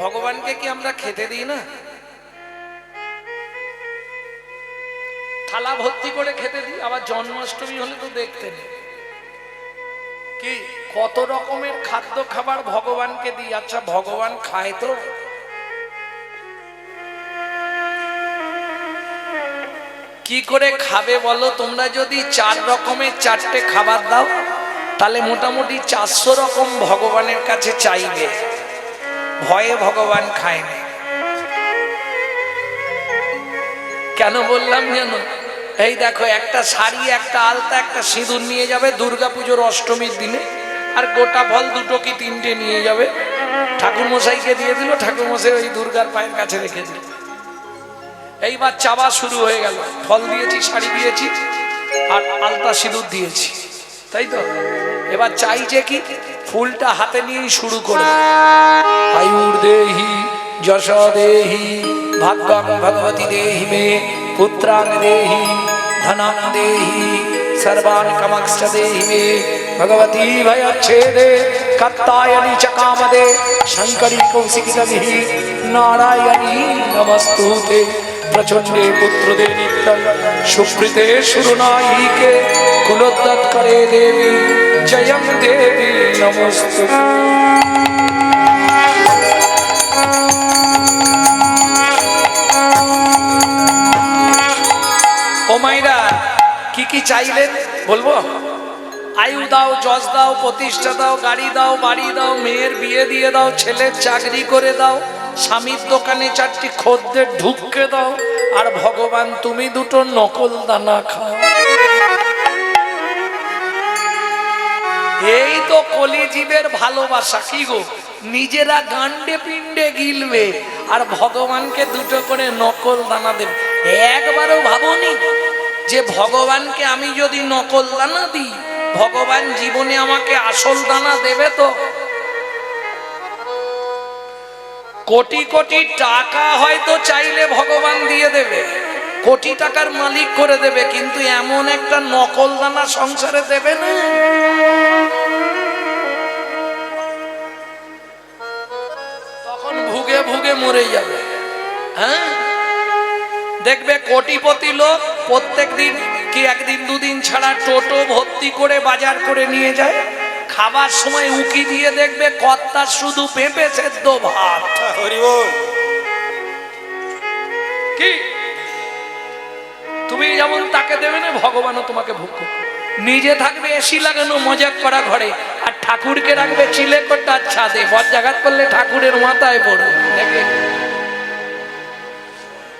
ভগবানকে কি আমরা খেতে দিই না? থালা ভর্তি করে খেতে দিই। আবার জন্মাষ্টমী হলে তো দেখতে নেই কি কত রকমের খাদ্য খাবার ভগবানকে দিই। আচ্ছা ভগবান খায় তো? কি করে খাবে বলো? তোমরা যদি 4 রকমের 4টে খাবার দাও তাহলে মোটামুটি 400 রকম ভগবানের কাছে চাইবে। ভয়ে ভগবান খায় না। কেন বললাম জানো? এই দেখো, একটা শাড়ি, একটা আলতা, একটা সিঁদুর নিয়ে যাবে দুর্গাপুজোর অষ্টমীর দিনে, আর গোটা ফল 2টো কি 3টে নিয়ে যাবে, ঠাকুর মশাইকে দিয়ে দিল, ঠাকুর মশাই ওই দুর্গার পায়ের কাছে রেখে দিল। এইবার চাওয়া শুরু হয়ে গেল। ফল দিয়েছি, শাড়ি দিয়েছি, আর আলতা সিঁদুর দিয়েছি, তাই তো? এবার চাইছে কি? ফুলটা হাতে নিয়েই শুরু করে, আয়ুর দেহি যশ দেহি ভাগ্যং ভগবতী দেহি মে পুত্রাং দেহি ধনাং দেহি সর্বান কামাক্ষ দেহি মে ভগবতী ভয়চ্ছেদে কাত্তায়নি চ কামদে শঙ্করী কৌশিকিতবিহি নারায়ণী নমস্তুতে প্রচণ্ডে পুত্রদে নিত্যং সুপ্রীতে সুরনায়িকে কুলোদ্যত করে দেবী জয়ং দেবী নমস্তুতে। ও মাইরা, কি কি চাইলেন বলবো? আয়ু দাও, যশ দাও, প্রতিষ্ঠা দাও, গাড়ি দাও, বাড়ি দাও, মেয়ের বিয়ে দিয়ে দাও, ছেলের চাকরি করে দাও, স্বামীর দোকানে 4টি খদ্দের ঢুককে দাও, আর ভগবান তুমি 2টো নকল দানা খাও। এই তো কলিজীবের ভালোবাসা। কি গো, নিজেরা গান্ডে পিণ্ডে গিলবে আর ভগবানকে 2টো করে নকল দানা দেবে। একবারও ভাবনি যে ভগবানকে আমি যদি নকল দানা দিই, ভগবান জীবনে আমাকে আসল দানা দেবে? তো কোটি কোটি টাকা হয়তো চাইলে ভগবান দিয়ে দেবে, কোটি টাকার মালিক করে দেবে, কিন্তু এমন একটা নকল দানা সংসারে দেবে না। তখন ভুগে ভুগে মরে যাবে। হ্যাঁ, দেখবে কোটিপতি লোক প্রত্যেক দিন কি একদিন 2 দিন ছাড়া টোটো ভর্তি করে বাজার করে নিয়ে যায়। খাবার সময় উকি দিয়ে দেখবে কর্তা শুধু পেঁপে সেদ্ধ ভাত। কি তুমি যেমন তাকে দেবে না, ভগবানও তোমাকে ভোগ করবে। নিজে থাকবে এসি লাগানো মজা করা ঘরে, আর ঠাকুরকে রাখবে চিলেকোঠার ছাদে। বজ্রাঘাত করলে ঠাকুরের মাথায় পড়বে। দেখবে,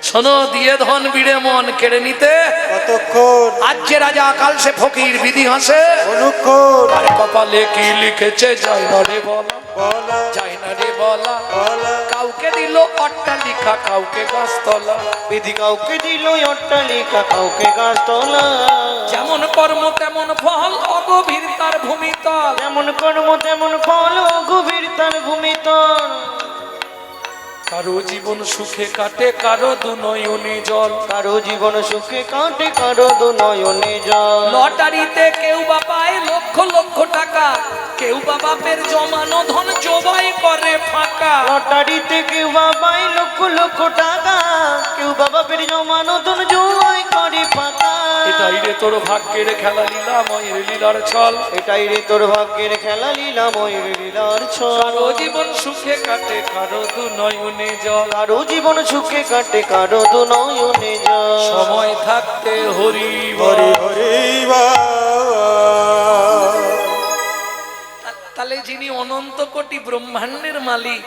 শোনো, দিয়ে ধন বিড়ে মন কেড়ে নিতে কতক্ষণ। আজ যে রাজা কাল সে ফকির, বিধি হাসে অনুক্ষণ। আর কপালে কি লিখেছে যায় না রে বলা, যায় না রে বলা। কাউকে দিল অট্টালিকা, কাউকে গাছতলা, বিধি কাউকে দিল অট্টালিকা, কাউকে গাছতলা। যেমন কর্ম তেমন ফল, অগভীর তার ভূমিতল। যেমন কর্ম তেমন ফল, অগভীর তার ভূমিতল। কারো জীবন সুখে কাটে, কারো 2 নয়নে জল। কারো জীবন সুখে কাটে, কারো 2 নয়নে জল। লটারিতে কেউ বা পায় লক্ষ লক্ষ টাকা, কেউ বা বাপের জমানো ধন জবাই করে ফাঁকা। লটারিতে কেউ বা পায় লক্ষ লক্ষ টাকা, কেউ বা বাপের জমানো ধন জবাই করে ফাঁকা। এটাই রে তোর ভাগ্যের খেলা, লীলা ময়ের লীলার ছল। এটাই রে তোর ভাগ্যের খেলা, লীলা ময়ের লীলার ছল। কারো জীবন সুখে কাটে, কারো 2 নয়নে জল। কারো জীবন সুখে কাটে, কারো 2 নয়নে জল। সময় থাকতে হরি হরি হরি তাহলে যিনি অনন্ত কোটি ব্রহ্মাণ্ডের মালিক,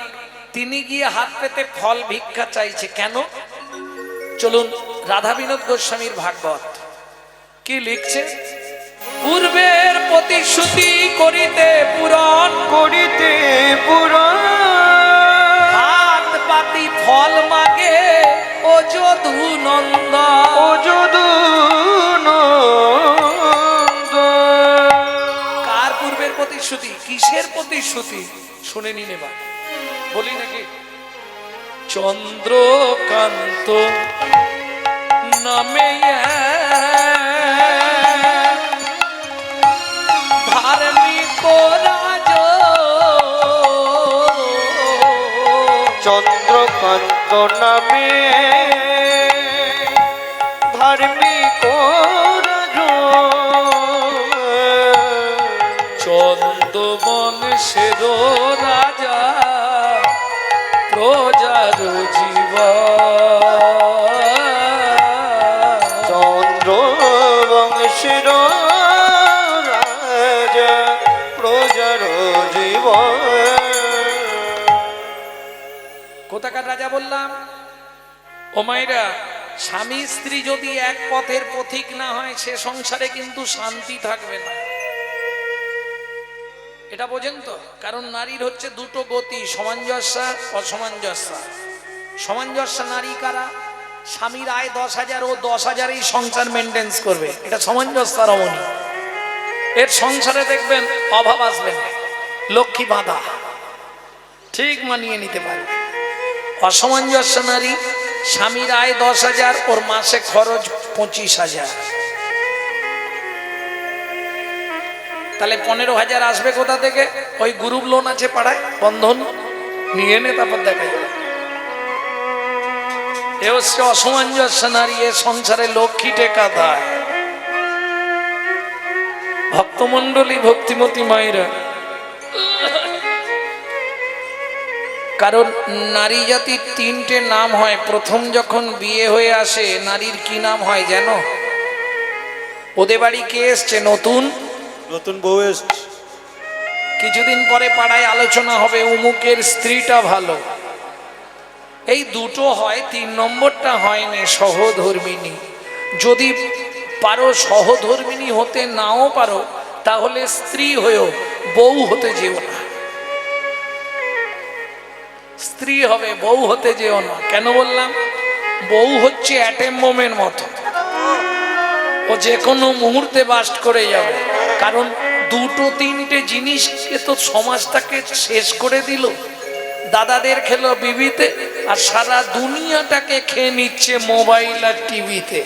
তিনি গিয়ে হাত পেতে ফল ভিক্ষা চাইছে কেন? চলুন রাধা বিনোদ গোস্বামীর ভাগবত কি লিখছে। পূর্বের প্রতিশ্রুতি করিতে পূরণ, করিতে পুরাণ। হাত পাতি ফল মাগে ও যদু নন্দ, ও যদু নন্দ। কার পূর্বের প্রতিশ্রুতি? কিসের প্রতিশ্রুতি? শুনে নিন এবার, বলি নাকি? চন্দ্রকান্ত নামে ধার্মিক রাজ, চন্দ্রকান্ত নামে ধার্মিক চন্দ্রবংশের রাজা প্রজার জীবন, চন্দ্রবংশের রাজা প্রজার জীবন। কোথাকার রাজা বললাম? ও মায়েরা, স্বামী স্ত্রী যদি এক পথের পথিক না হয় সে সংসারে কিন্তু শান্তি থাকবে না। এটা বোঝেন তো? কারণ নারীর হচ্ছে দুটো গতি, সামঞ্জস্য অসামঞ্জস্য। সামঞ্জস্য নারী কারা? স্বামীর আয় 10,000, ও 10,000এই সংসার মেনটেন্স করবে, এটা সামঞ্জস্য রমণী। এর সংসারে দেখবেন অভাব আসবে না, লক্ষ্মী বাঁধা, ঠিক মানিয়ে নিতে পারবে। অসামঞ্জস্য নারী, স্বামীর আয় 10,000, ওর মাসে খরচ 25,000, তাহলে 15,000 আসবে কোথা থেকে? ওই গ্রুপ লোন আছে পাড়ায়, বন্ধন নিয়ে নে, তারপর দেখা যাবে। এ হচ্ছে অসামঞ্জস্য নারী, এ সংসারে লক্ষ্মী টেকা দেয়। ভক্তমন্ডলী, ভক্তিমতী মায়েরা, কারণ নারী জাতির 3টে নাম হয়। প্রথম যখন বিয়ে হয়ে আসে নারীর কি নাম হয় জানো? ওদের বাড়ি কে এসছে? নতুন নতুন বউ এসছে। কিছুদিন পরে পাড়ায় আলোচনা হবে উমুকের স্ত্রীটা ভালো। এই দুটো হয়, 3 নম্বরটা হয় না সহধর্মিনী। যদি পারো সহধর্মিনী হতে নাও পারো, তাহলে স্ত্রী হয়েও বউ হতে যেও না। স্ত্রী হবে, বউ হতে যেও না। কেন বললাম? বউ হচ্ছে অ্যাটম বোমের মতো, ও যে কোনো মুহূর্তে বাস্ট করে যাবে। কারণ 2-3টে জিনিসকে তো সমাজটাকে শেষ করে দিল। দাদাদের খেলো বিবিতে, আর সারা দুনিয়াটাকে খেয়ে নিচ্ছে মোবাইল আর টিভিতে।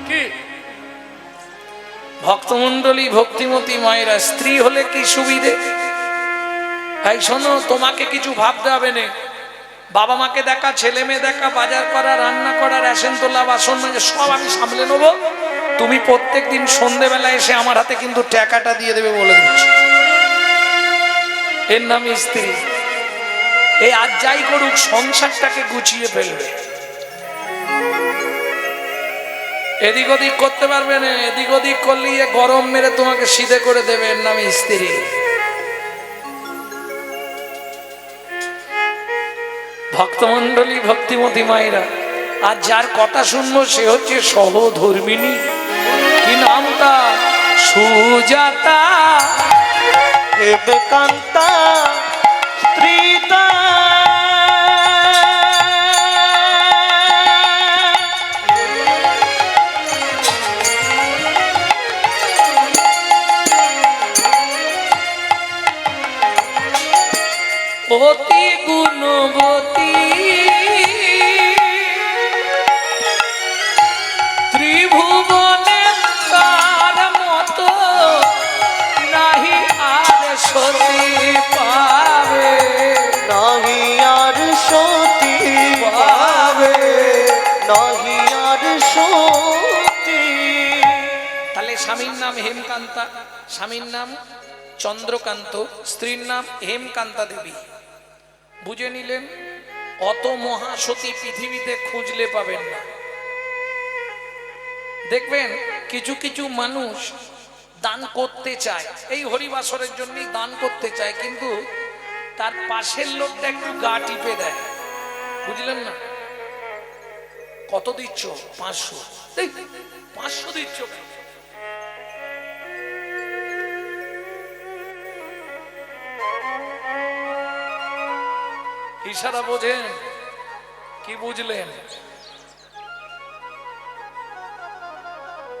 কি ভক্তমন্ডলী, ভক্তিমতী মায়েরা, স্ত্রী হলে কি সুবিধে? তাই শোনো, তোমাকে কিছু ভাবতে হবে না। বাবা মাকে দেখা, ছেলে মেয়ে দেখা, বাজার করা, রান্না করা, রেশন তোলা, বাসন মাজা, সব আমি সামলে নেবো। তুমি প্রত্যেকদিন সন্ধেবেলা এসে আমার হাতে কিন্তু টাকাটা দিয়ে দেবে, বলে দিচ্ছি। এর নাম স্ত্রী। এই আজ যাই করুক, সংসারটাকে গুছিয়ে ফেলবে। এদিক ওদিক করতে পারবে না। এদিক ওদিক করলে গরম মেরে তোমাকে সিধে করে দেবে। এর নাম স্ত্রী। ভক্তমন্ডলী, ভক্তিমতী মায়েরা, আর যার কথা শুনবো সে হচ্ছে সহধর্মিনী। কি নামটা? সুজাতা, দেবকান্তা, স্ত্রীতা। অতি গুণবতী, ত্রিভুবনে তার মতো নাহি আর সতী পাবে, নাহি আর সতী পাবে, নাহি আর সতী। তাহলে স্বামীর নাম হেমকান্তা, স্বামীর নাম চন্দ্রকান্ত, স্ত্রীর নাম হেমকান্তা দেবী। বুঝে নিলেন? অত মহাসতী পৃথিবীতে খুঁজলে পাবেন না। দেখবেন কিছু কিছু মানুষ দান করতে চায়, এই হরিবাসরের জন্যই দান করতে চায়, কিন্তু তার পাশের লোকটা একটু গা টিপে দেয়। বুঝলেন না? কত দিচ্ছ? 500। 500 দিচ্ছ? ইশারা বোঝেন? কি বুঝলেন?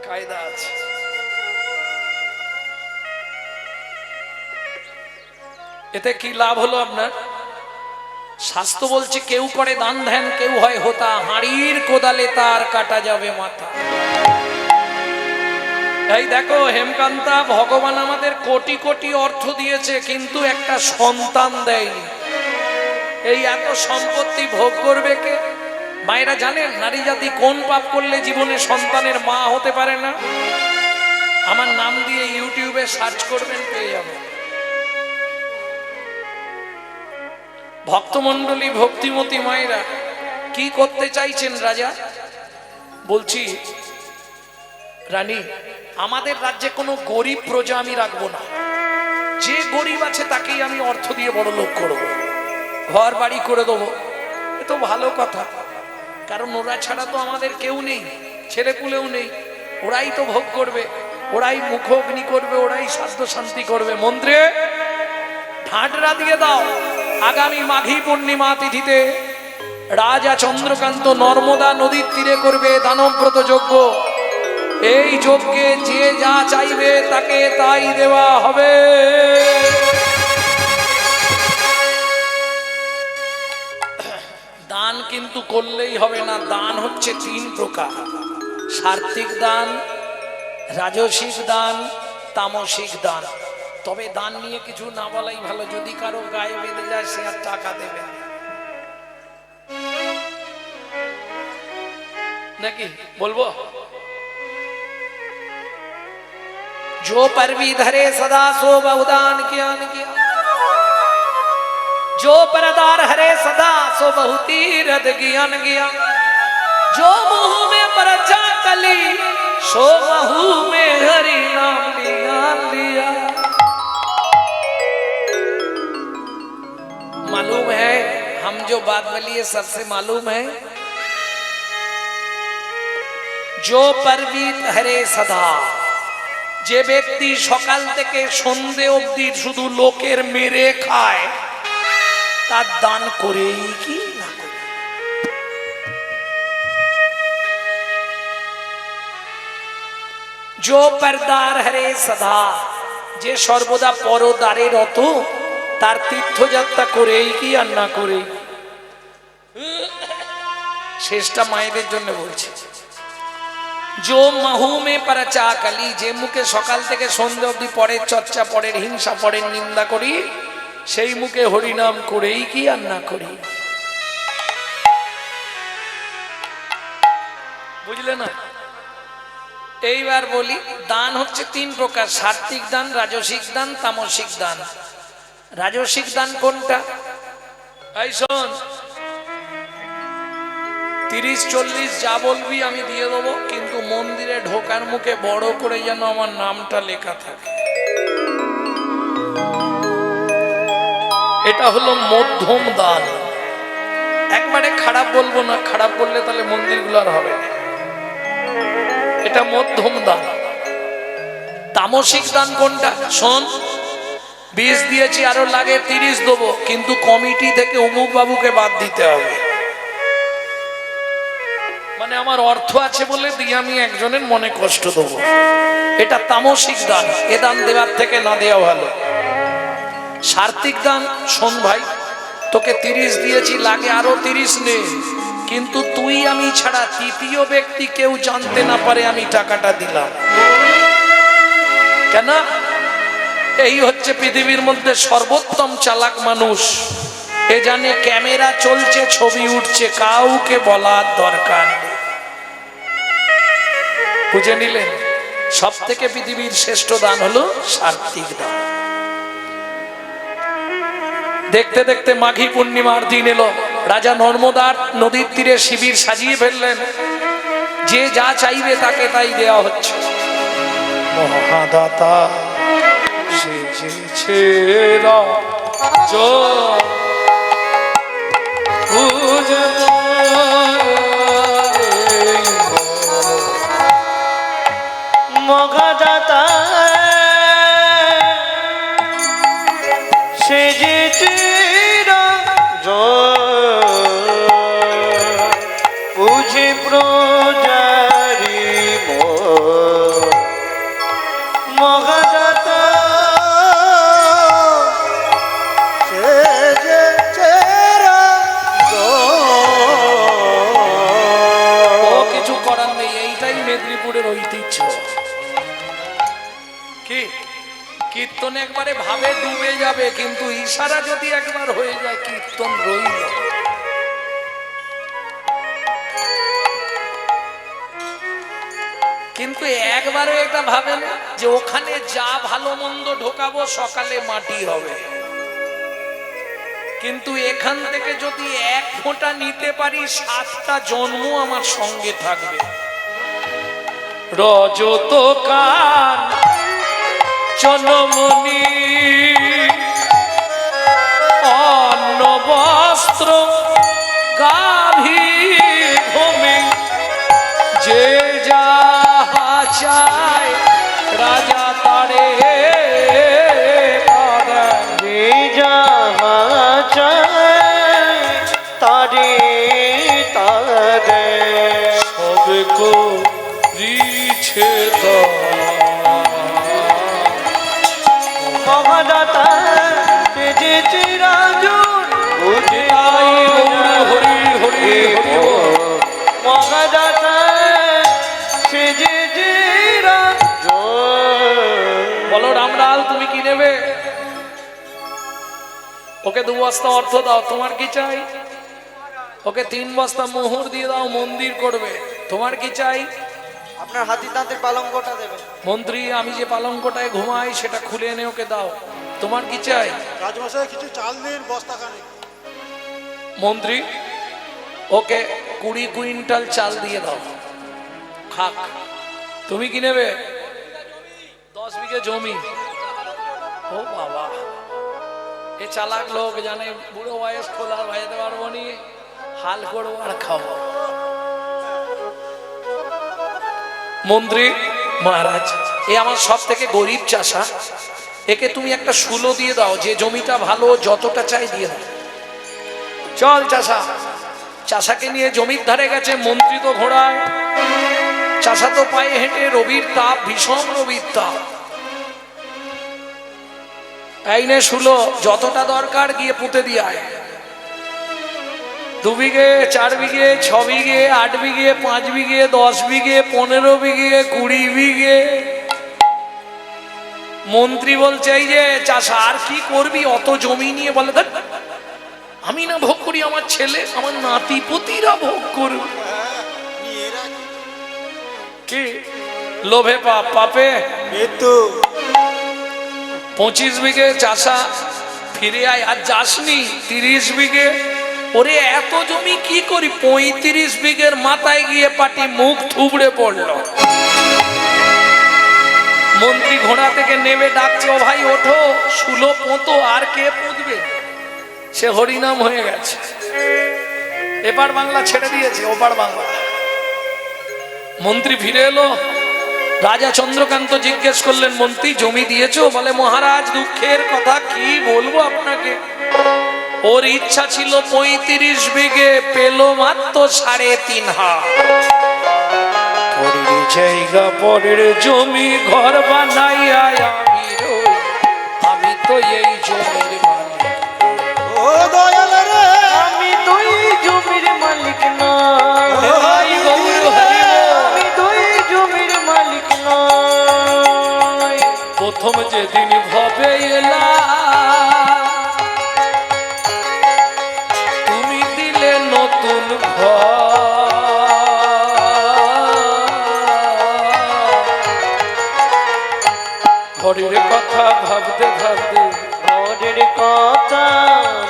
কায়দা আছে। এতে কি লাভ হলো আপনার? শাস্ত্র বলছে কেউ করে দান ধ্যান, কেউ হয় হোতা, হাড়ির কোদালে তার কাটা যাবে মাথা। এই দেখো হেমকান্তা, ভগবান আমাদের কোটি কোটি অর্থ দিয়েছে, কিন্তু একটা সন্তান দেয়নি। এই এত সম্পত্তি ভোগ করবে কে? মায়েরা জানেন নারী জাতি কোন পাপ করলে জীবনে সন্তানের মা হতে পারে না? আমার নাম দিয়ে ইউটিউবে সার্চ করবেন, পেয়ে যাবেন। ভক্তমণ্ডলী, ভক্তিমতী মায়েরা, কি করতে চাইছেন রাজা? বলছি রানী, আমাদের রাজ্যে কোনো গরিব প্রজা আমি রাখবো না। যে গরিব আছে তাকেই আমি অর্থ দিয়ে বড় লোক করবো, ঘর বাড়ি করে দেবো। এ তো ভালো কথা, কারণ ওরা ছাড়া তো আমাদের কেউ নেই, ছেলেপুলেও নেই। ওরাই তো ভোগ করবে, ওরাই মুখ অগ্নি করবে, ওরাই সাধ্য শান্তি করবে। মন্ত্রে ঠাঁটরা দিয়ে দাও, আগামী মাঘী পূর্ণিমা তিথিতে রাজা চন্দ্রকান্ত নর্মদা নদীর তীরে করবে দানব্রত যজ্ঞ। এই যজ্ঞে যে যা চাইবে তাকে তাই দেওয়া হবে। দান কিন্তু করলেই হবে না, দান হচ্ছে 3 প্রকার: সাত্ত্বিক দান, রাজসিক দান, তামসিক দান। তবে দান নিয়ে কিছু না বলাই ভালো, যদি কারো গায়ে বেঁধে যায় সে আর টাকা দেবে নাকি? বলবো, जो परवी धरे सदा सो बहुदान ज्ञान किया, जो परदार हरे सदा सो बहुतीरथ ज्ञान गया, जो मुँह में परचा कली सो महू में हरि नाम लिया लिया। मालूम है हम जो बात बोलिए सबसे मालूम है, जो परवीत हरे सदा, যে ব্যক্তি সকাল থেকে সন্ধে অবধি শুধু লোকের মেরে খায়, তার দান করেই কি না করে? जो परदार हरे सदा, যে সর্বদা পরদারে রত, তার তীর্থযাত্রা করেই কি আর না করেই? শেষটা মায়েদের জন্য বলছে। जो महू में परचा कली, যে মুখে সকাল থেকে সন্ধ্যে অবধি পরের চর্চা, পরের হিংসা, পরের নিন্দা করি, সেই মুখে হরিনাম করেই কি আর না করি? বুঝলে না? এইবার বলি, দান হচ্ছে 3 প্রকার: সাত্ত্বিক দান, রাজসিক দান, তামসিক দান। রাজসিক দান কোনটা? এই শোন, 30-40 যা বলবি আমি দিয়ে দেবো, কিন্তু মন্দিরে ঢোকার মুখে বড় করে যেন আমার নামটা লেখা থাকে। এটা হলো মধ্যম দান। একবারে খারাপ বলবো না, খারাপ বললে তাহলে মন্দিরগুলো আর হবে না। এটা মধ্যম দান। তামসিক দান কোনটা? শোন, 20 দিয়েছি, আরো লাগে 30 দেবো, কিন্তু কমিটি থেকে অমুক বাবুকে বাদ দিতে হবে। মানে আমার অর্থ আছে বলে দিয়ে আমি একজনের মনে কষ্ট দেবো, এটা তামসিক দান। এ দান দেওয়ার থেকে না দেওয়া ভালো। সাত্ত্বিক দান, শোন ভাই, তোকে 30 দিয়েছি, লাগে আরো 30 নে, কিন্তু তুই আমি ছাড়া তৃতীয় ব্যক্তি কেউ জানতে না পারে আমি টাকাটা দিলাম। কেন? এই হচ্ছে পৃথিবীর মধ্যে সর্বোত্তম চালাক মানুষ। এ জানে ক্যামেরা চলছে, ছবি উঠছে, কাউকে বলার দরকার নেই। বুঝে নিলেন? সব থেকে পৃথিবীর শ্রেষ্ঠ দান হলো সাত্ত্বিক দান। দেখতে দেখতে মাঘী পূর্ণিমার দিন এলো। রাজা নর্মদার নদীর তীরে শিবির সাজিয়ে ফেললেন। যে যা চাইবে তাকে তাই দেওয়া হচ্ছে। মহাদাতা সেজেছে রাজ মহাদাতা সেজেছে রাজ, বুঝে প্রজারি মোর। মহাদাতা সেজেছে রাজ। ও কিছু করার নেই, এইটাই মেদিনীপুরের ঐতিহ্য। কীর্তন একবারে ভাবে ডুবে যাবে, কিন্তু ইশারা যদি একবার হয়ে যায় কীর্তন রইল। কিন্তু একবারও এটা ভাবেন যে ওখানে যা ভালো মন্দ ঢোকাবো সকালে মাটি হবে, কিন্তু এখান থেকে যদি এক ফোঁটা নিতে পারি 7টা জন্ম আমার সঙ্গে থাকবে। রজত কান চনমনি অন্ন বস্ত্র গাভী ভূমি, যে যাহা চায় রাজা তারে যে যাহা চায় তারে তারে সবকো দিছে মহাদাতা যে চিরাজুর বুঝাই হরি হরি হরি মহাদাতা সে যে বলো রামলাল তুমি কি নেবে? ওকে 2 বস্তা অর্থ দাও, তোমার কি চাই? ওকে 3 বস্তা মোহর দিয়ে দাও, মন্দির করবে, তোমার কি চাই? আপনার হাতি দাঁতের পালঙ্কটা দেবেন। মন্ত্রী আমি যে পালঙ্কটায় ঘুমাই সেটা খুলে এনে ওকে দাও, তোমার কি চাই? রাজমশাই কিছু চাল দিন বস্তা খানে। মন্ত্রী ওকে 20 কুইন্টাল চাল দিয়ে দাও, খাক। তুমি কি নেবে? 10 বিঘে জমি। ও বাবা, এ চালাক লোক জানে বুড়ো বয়স খোলা ভাইতে পারবো নি, হাল করবো আর খাবো। মন্ত্রী মহারাজ এ আমার সব থেকে গরিব চাষা, একে তুমি একটা শুলো দিয়ে দাও, যে জমিটা ভালো যতটা চাই দিয়ে দাও। চল চাষা। চাষাকে নিয়ে জমির ধারে গেছে, মন্ত্রী তো ঘোড়ায়, চাষা তো পায়ে হেঁটে, রবির তাপ, ভীষণ রবির তাপ। এই নে শুলো, যতটা দরকার গিয়ে পুঁতে দিয়ে আয়। 2 বিঘে 4 বিঘে 6 বিঘে 8 বিঘে 5 বিঘে 10 বিঘে 15 বিঘে 20 বিঘে। মন্ত্রী বলছে এই যে চাষা আর কি করবি অত জমি নিয়ে? বলে দেখ আমি না ভোগ করি, আমার ছেলে আমার নাতি পুতিরা ভোগ করবে। কি লোভে পাপ, পাপে মৃত্যু। 25 বিঘে চাষা ফিরে আয়, আর যাসনি 30 বিঘে। ওরে এত জমি কি করি? 35 বিঘের মাথায় গিয়ে পাটি মুখ থুবড়ে পড়লো। মন্ত্রী ঘোড়া থেকে নেমে ডাকছে, ও ভাই ওঠো, শুলো পোঁতো। আর কে পুঁতবে? সে হরিনাম হয়ে গেছে, এপার বাংলা ছেড়ে দিয়েছে, ওপার বাংলা। মন্ত্রী ফিরে এলো, রাজা চন্দ্রকান্ত জিজ্ঞেস করলেন মন্ত্রী জমি দিয়েছো? বলে মহারাজ দুঃখের কথা কি বলবো আপনাকে, ওর ইচ্ছা ছিল 35 বিঘে, পেল মাত্র 3.5 হাত। পরের জায়গা পরের জমি ঘর বানাইয়া আমি তো এই জমির মালিক। ও দয়াল রে, আমি তো এই জমির মালিক না, ভাই গৌর হরি বল। আমি তো এই জমির মালিক নয়। প্রথম যেদিন ভবে এলা তুমি দিলে নতুন ঘরের কথা ভাবতে ভাবতে, ঘরের কথা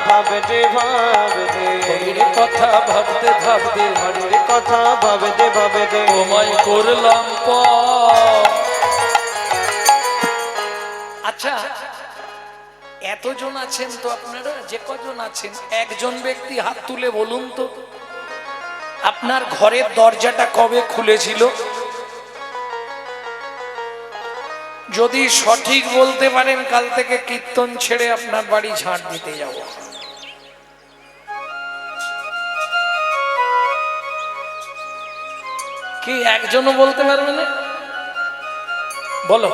ভাবতে ভাবতে, ঘরের কথা ভাবতে ভাবতে, ঘরের কথা ভাবতে ভাবতে তোমায় করলাম পর। আচ্ছা এতজন আছেন তো আপনারা, যে কজন আছেন একজন ব্যক্তি হাত তুলে বলুন তো আপনার ঘরের দরজাটা কবে খুলেছিল? যদি সঠিক বলতে পারেন কাল থেকে কীর্তন ছেড়ে আপনার বাড়ি ঝাঁট দিতে যাব। কি একজনও বলতে পারবে না? বলো।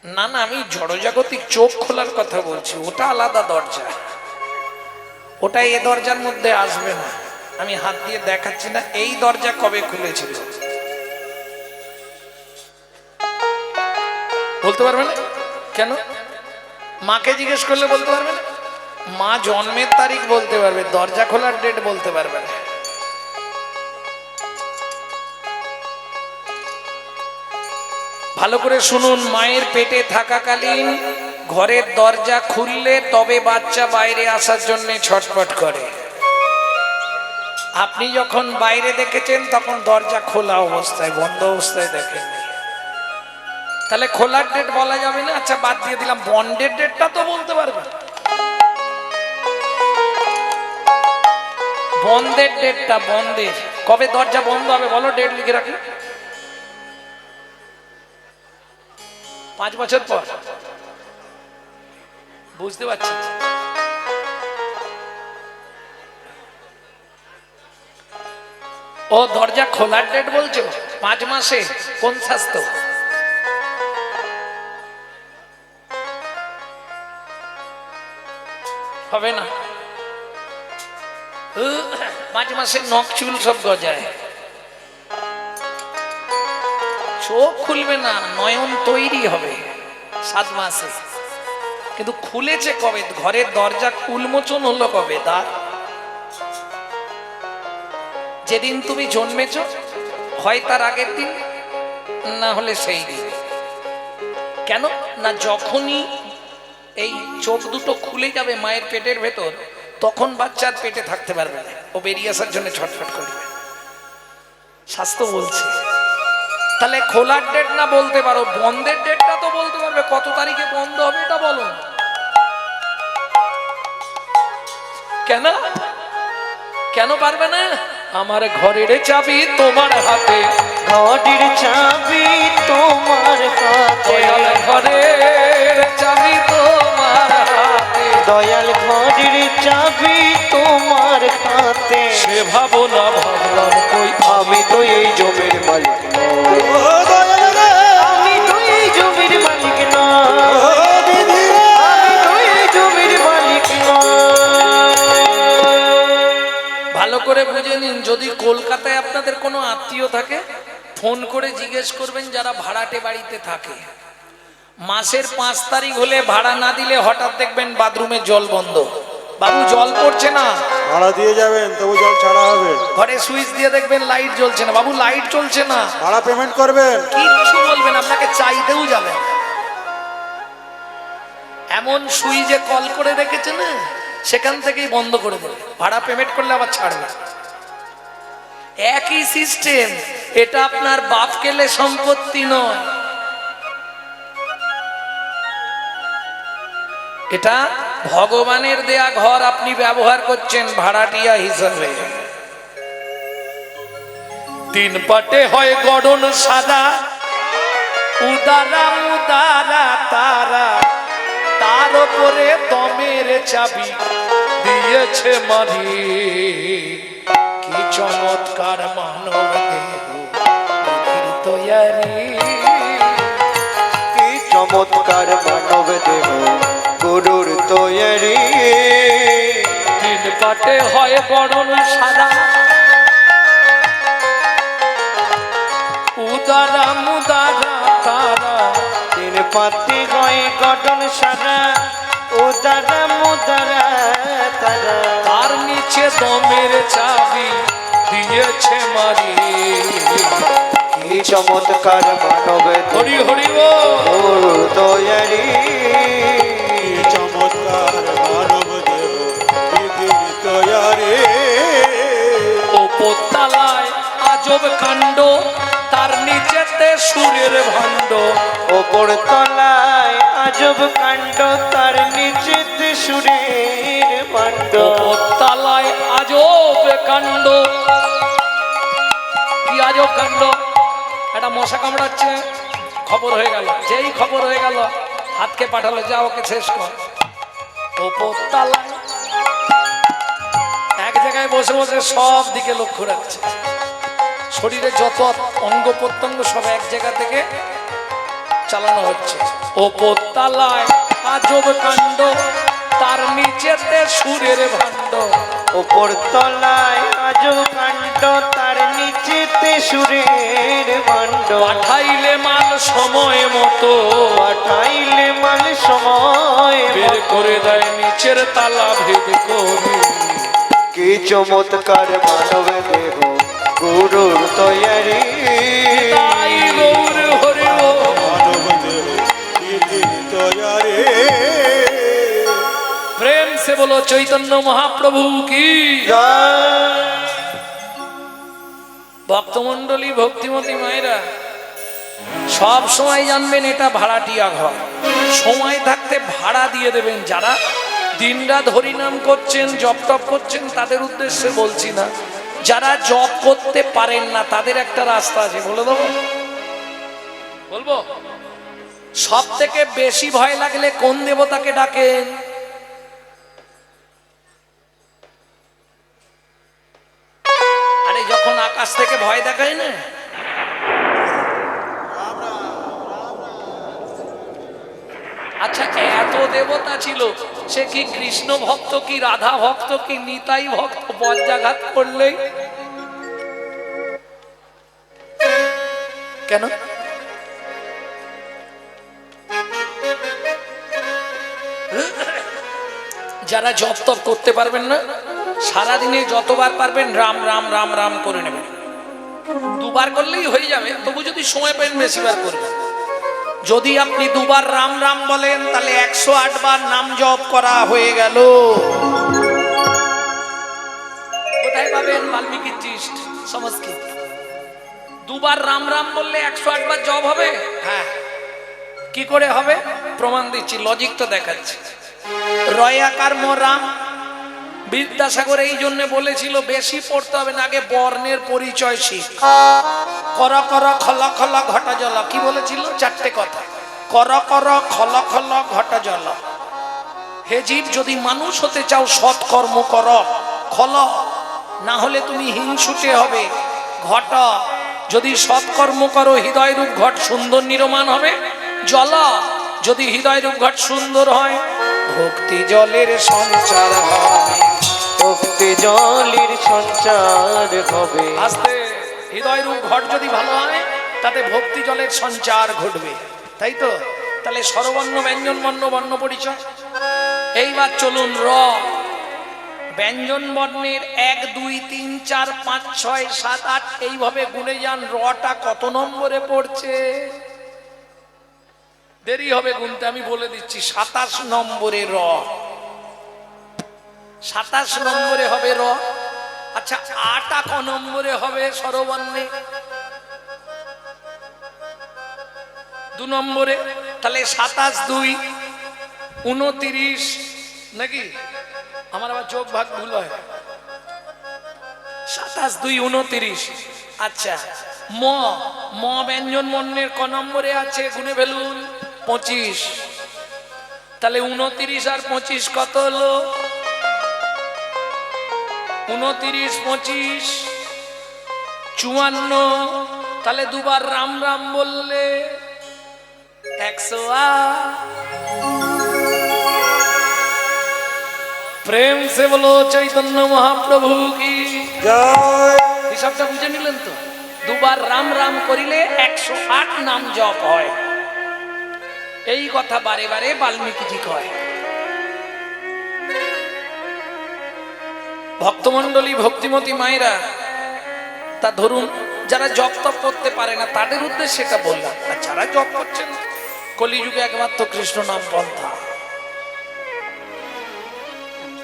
না না আমি জড়জাগতিক চোখ খোলার কথা বলছি, ওটা আলাদা দরজা, ওটা এ দরজার মধ্যে আসবে না। আমি হাত দিয়ে দেখাচ্ছি না এই দরজা কবে খুলেছিল। বলতে পারবে না কেন? মাকে জিজ্ঞেস করলে বলতে পারবে না? মা জন্মের তারিখ বলতে পারবে, দরজা খোলার ডেট বলতে পারবে না। ভালো করে শুনুন, মায়ের পেটে থাকাকালীন ঘরের দরজা খুললে তবে বাচ্চা বাইরে আসার জন্য ছটফট করে। আপনি যখন বাইরে দেখেছেন তখন দরজা খোলা অবস্থায়, বন্ধ অবস্থায় দেখেন। তাহলে খোলার ডেট বলা যাবে না? আচ্ছা বাদ দিয়ে দিলাম, বন্ধের ডেটটা তো বলতে পারবে। বন্ধের ডেটটা, বন্ধের কবে দরজা বন্ধ হবে বলো, ডেট লিখে রাখি। 5 বছর পর। বুঝতে পারছি। ও দরজা খোলার ডেট বলছো? 5 মাসে কোন স্বাস্থ্য? হবে না। 5 মাসে নখ চুল সব গজায়, চোখ খুলবে না, নয়ন তৈরি হবে 7 মাসে। কিন্তু খুলেছে কবে? ঘরের দরজা উন্মোচন হলো কবে? যেদিন তুমি জন্মেছ, হয় তার আগের দিন, না হলে সেই দিন। কেন না, যখনই এই চোখ দুটো খুলে যাবে মায়ের পেটের ভেতর, তখন বাচ্চার পেটে থাকতে পারবে না, ও বেরিয়ে আসার জন্য ছটফট করবে। স্বাস্থ্য বলছে। তাহলে খোলার ডেট না বলতে পারো, বন্ধের ডেটটা তো বলতে পারবে, কত তারিখে বন্ধ হবে এটা বলো। কেন কেন পারবে না? আমার ঘরের চাবি তোমার হাতে, ঘরের চাবি তোমার হাতে, ঘরের চাবি তোমার হাতে, দয়াল ঘরের চাবি তোমার হাতে। সে ভাবনা ভাবলাম কই, আমি তো এই জমির মালিক নই, ও দয়াল রে, আমি তো এই জমির মালিক নই, ও দিদি রে, আমি তো এই জমির মালিক নই। ভালো করে বুঝে নিন। যদি কলকাতায় আপনাদের কোনো আত্মীয় থাকে, ফোন করে জিজ্ঞেস করবেন যারা ভাড়াটে বাড়িতে থাকে, মাসের 5 তারিখ হলে ভাড়া না দিলে হঠাৎ দেখবেন বাথরুমে জল বন্ধ। বাবু জল পড়ছে না, ভাড়া দিয়ে যাবেন তবু জল ছাড়া হবে। ঘরে সুইচ দিয়ে দেখবেন লাইট জ্বলছে না, বাবু লাইট জ্বলছে না, ভাড়া পেমেন্ট করবেন। কিচ্ছু বলবেন, আপনাকে চাইতেও যাবেন। এমন সুইচে কল করে রেখেছে না, সেখান থেকেই বন্ধ করে দেবে, ভাড়া পেমেন্ট করলে আবার ছাড়বে। একই সিস্টেম। এটা আপনার বাপ কেলে সম্পত্তি নয়, এটা ভগবানের দেয়া ঘর, আপনি ব্যবহার করছেন ভাড়াটিয়া হিসাবে। 3 পাটে হয় গড়ন সাদা, উদারা মুদারা তারা, তার উপরে দমের চাবি দিয়েছে মারি। কি চমৎকার মানব দেহ তৈয়ারি, কি চমৎকার মানব দেহ গুরুর তৈয়ারি। 3 পাটে হয় গড়ন সাদা, উদারা মুদারা তারা, 3 পাতে হয় গঠন সারা, উদারা মুদারা তারা, তার নিচে দমের চাবি দিয়েছে মারি। কি চমৎকার মানব দেহ হরি হরি বল। গুরুর তৈয়ারি। কি চমৎকার মানব দেহ দিদির তৈয়ারি। উপরতলায় আজব কাণ্ড, তার নিচেতে সুরের ভাণ্ড। ওপর তলায় আজব কাণ্ড, তার নিচেতে সুরের ভাণ্ড। উপরতলায় আজব কাণ্ড। কি আজব কাণ্ড? একটা মশা কামড়াচ্ছে, খবর হয়ে গেল, যেই খবর হয়ে গেল হাতকে পাঠালো, যা ওকে শেষ কর। উপরতলায় এক জায়গায় বসে বসে সব দিকে লক্ষ্য রাখছে, শরীরে যত অঙ্গ প্রত্যঙ্গ সব এক জায়গা থেকে চালানো হচ্ছে। উপরতলায় আজব কাণ্ড, তার নিচেতে সুরের ভাণ্ড। ওপর তলায় আজব কাণ্ড, তার নিচে নাচেতে সুরের মান্ড পাঠাইলে মাল সময় মতো পাঠাইলে মাল সময় বের করে দেয় নিচের তালা ভেদ করে। কি চমৎকার মানব দেহ গুরুর তৈয়ারি তাই গৌর হরি ও মানব দেহ বিধির তৈয়ারি। প্রেম সে বলো চৈতন্য মহাপ্রভু কি। ভক্তমন্ডলী ভক্তিমতী মায়েরা সব সময় জানবেন এটা ভাড়াটিয়া ঘর, সময় থাকতে ভাড়া দিয়ে দেবেন। যারা দিনরাত হরিনাম করছেন জপ টপ করছেন তাদের উদ্দেশ্যে বলছি না, যারা জপ করতে পারেন না তাদের একটা রাস্তা আছে, বলে দেবো? বলবো? সব থেকে বেশি ভয় লাগলে কোন দেবতাকে ডাকেন? আরে যখন আকাশ থেকে ভয় দেখায় না, আচ্ছা এত দেবতা ছিল, সে কি কৃষ্ণ ভক্ত কি রাধা ভক্ত কি নিতাই ভক্ত, বজ্রাঘাত করলেই কেন? যারা জপ তপ করতে পারবেন না সারাদিনে যতবার পারবেন রাম রাম রাম রাম করে নেবেন, দুবার করলেই হয়ে যাবে, তবু যদি সময় পাবেন বেশিবার করবেন। যদি আপনি দুবার রাম রাম বলেন তাহলে 108 বার নাম জপ করা হয়ে গেল। কোথায় পাবেন? বাল্মীকি চিস্ট সংস্কৃত। দুবার রাম রাম বললে 108 বার জপ হবে? হ্যাঁ। কি করে হবে? প্রমাণ দিচ্ছি, লজিক তো দেখাচ্ছি। রয়াকার ম রাম, বিদ্যাসাগর এই জন্য বলেছিল বেশি পড়তে হবে না, আগে বর্ণের পরিচয় শিখ। কর কর খল খল ঘট জল, কি বলেছিল? চারটে কথা। কর কর খল খল ঘট জল। হে জীব, যদি মানুষ হতে চাও সৎকর্ম কর। খল, না হলে তুমি হিংসুটে হবে। ঘট, যদি সৎকর্ম করো হৃদয় রূপ ঘট সুন্দর নির্মাণ হবে। জল, যদি হৃদয় রূপ ঘট সুন্দর হয় ভক্তি জলের সঞ্চার হবে। ভক্তি জলের সঞ্চার হবে। আস্তে, হৃদয় রূপ ঘট যদি ভালো হয় তাতে ভক্তি জলের সঞ্চার ঘটবে, তাই তো? তাহলে স্বরবর্ণ ব্যঞ্জন বর্ণ বর্ণ পরিচয়। এইবার চলুন র। ব্যঞ্জন বর্ণের 1 2 3 4 5 6 7 8 এইভাবে গুনে যান। রটা কত নম্বরে পড়ছে? দেরি হবে গুনতে, আমি বলে দিচ্ছি 27 নম্বরে র। 27 নম্বরে হবে র। আচ্ছা 8 ক নম্বরে হবে স্বরবর্ণে? 2 নম্বরে। তাহলে 27 2 29 নাকি? আমার আবার যোগ ভাগ ভুল হয়। 27 2 29। আচ্ছা ম, ম ব্যঞ্জন বর্ণের ক নম্বরে আছে? গুনে ফেলুন। 25। তাহলে 29 আর 25 কত হলো? 29 25 54। তাহলে দুবার রাম রাম বললে 108। প্রেম সে বলো চৈতন্য মহাপ্রভু কি জয়। হিসাবটা বুঝে নিলেন তো? দুবার রাম রাম করিলে 108 নাম জপ হয়। এই কথা বারে বারে বাল্মীকি কয়। ভক্তমন্ডলী ভক্তিমতী মায়েরা, তা ধরুন যারা জপ তপ করতে পারে না তাদের উদ্দেশ্যে সেটা বললাম। আর যারা জপ করছেন, কলিযুগে একমাত্র কৃষ্ণ নাম পন্থা।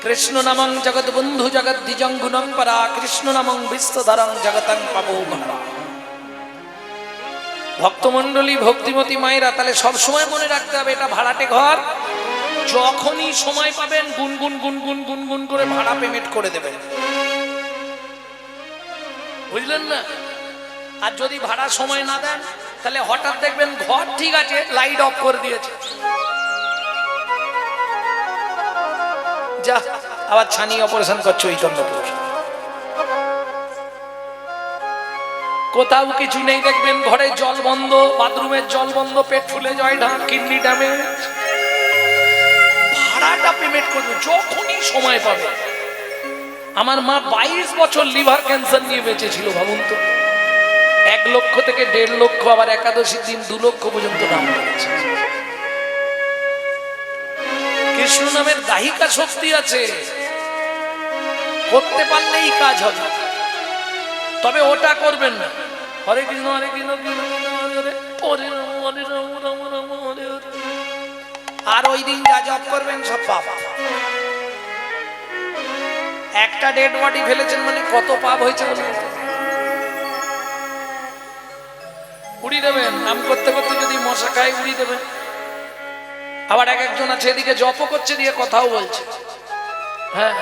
কৃষ্ণ নামং জগৎ বন্ধু জগৎ দ্বিজং গুণং পরা, কৃষ্ণ নামং বিশ্বধরং জগতং পাবো মহারা। ভক্তমন্ডলী ভক্তিমতী মায়েরা, তাহলে সবসময় মনে রাখতে হবে এটা ভাড়াটে ঘর। যখনই সময় পাবেন গুনগুন গুনগুন গুনগুন করে ভাড়া পেমেন্ট করে দেবেন, বুঝলেন না? আর যদি ভাড়া সময় না দেন তাহলে হঠাৎ দেখবেন ঘর ঠিক আছে লাইট অফ করে দিয়েছে, যা আবার ছানি অপারেশন করছে চৈতন্যপুর। কোথাও কিছু নেই, দেখবেন ঘরে জল বন্ধ, বাথরুমের জল বন্ধ, পেট ফুলে যায়, ঢাক কিডনি ড্যামেজ। ভাড়াটা পেমেন্ট করবে যখনই সময় পাবে। আমার মা 22 বছর লিভার ক্যান্সার নিয়ে বেঁচে ছিল, ভাবুন তো। 1 লক্ষ থেকে 1.5 লক্ষ, আবার একাদশীর দিন 2 লক্ষ পর্যন্ত নাম করেছে। কৃষ্ণ নামের দাহিকা শক্তি আছে, করতে পারলেই কাজ হবে। তবে ওটা করবেন না, হরে কৃষ্ণ হরে কৃষ্ণ কৃষ্ণ কৃষ্ণ হরে হরে, হরে রাম হরে রাম রাম রাম হরে হরে। আর ওই দিন যা জপ করবেন সব পাপ। একটা ডেড বডি ফেলেছেন মানে কত পাপ হয়েছে বলুন তো? উড়ি দেবেন, নাম করতে করতে যদি মশা খায় উড়ি দেবেন। আবার একজন আছে এদিকে জপ করছে দিয়ে কথাও বলছে, হ্যাঁ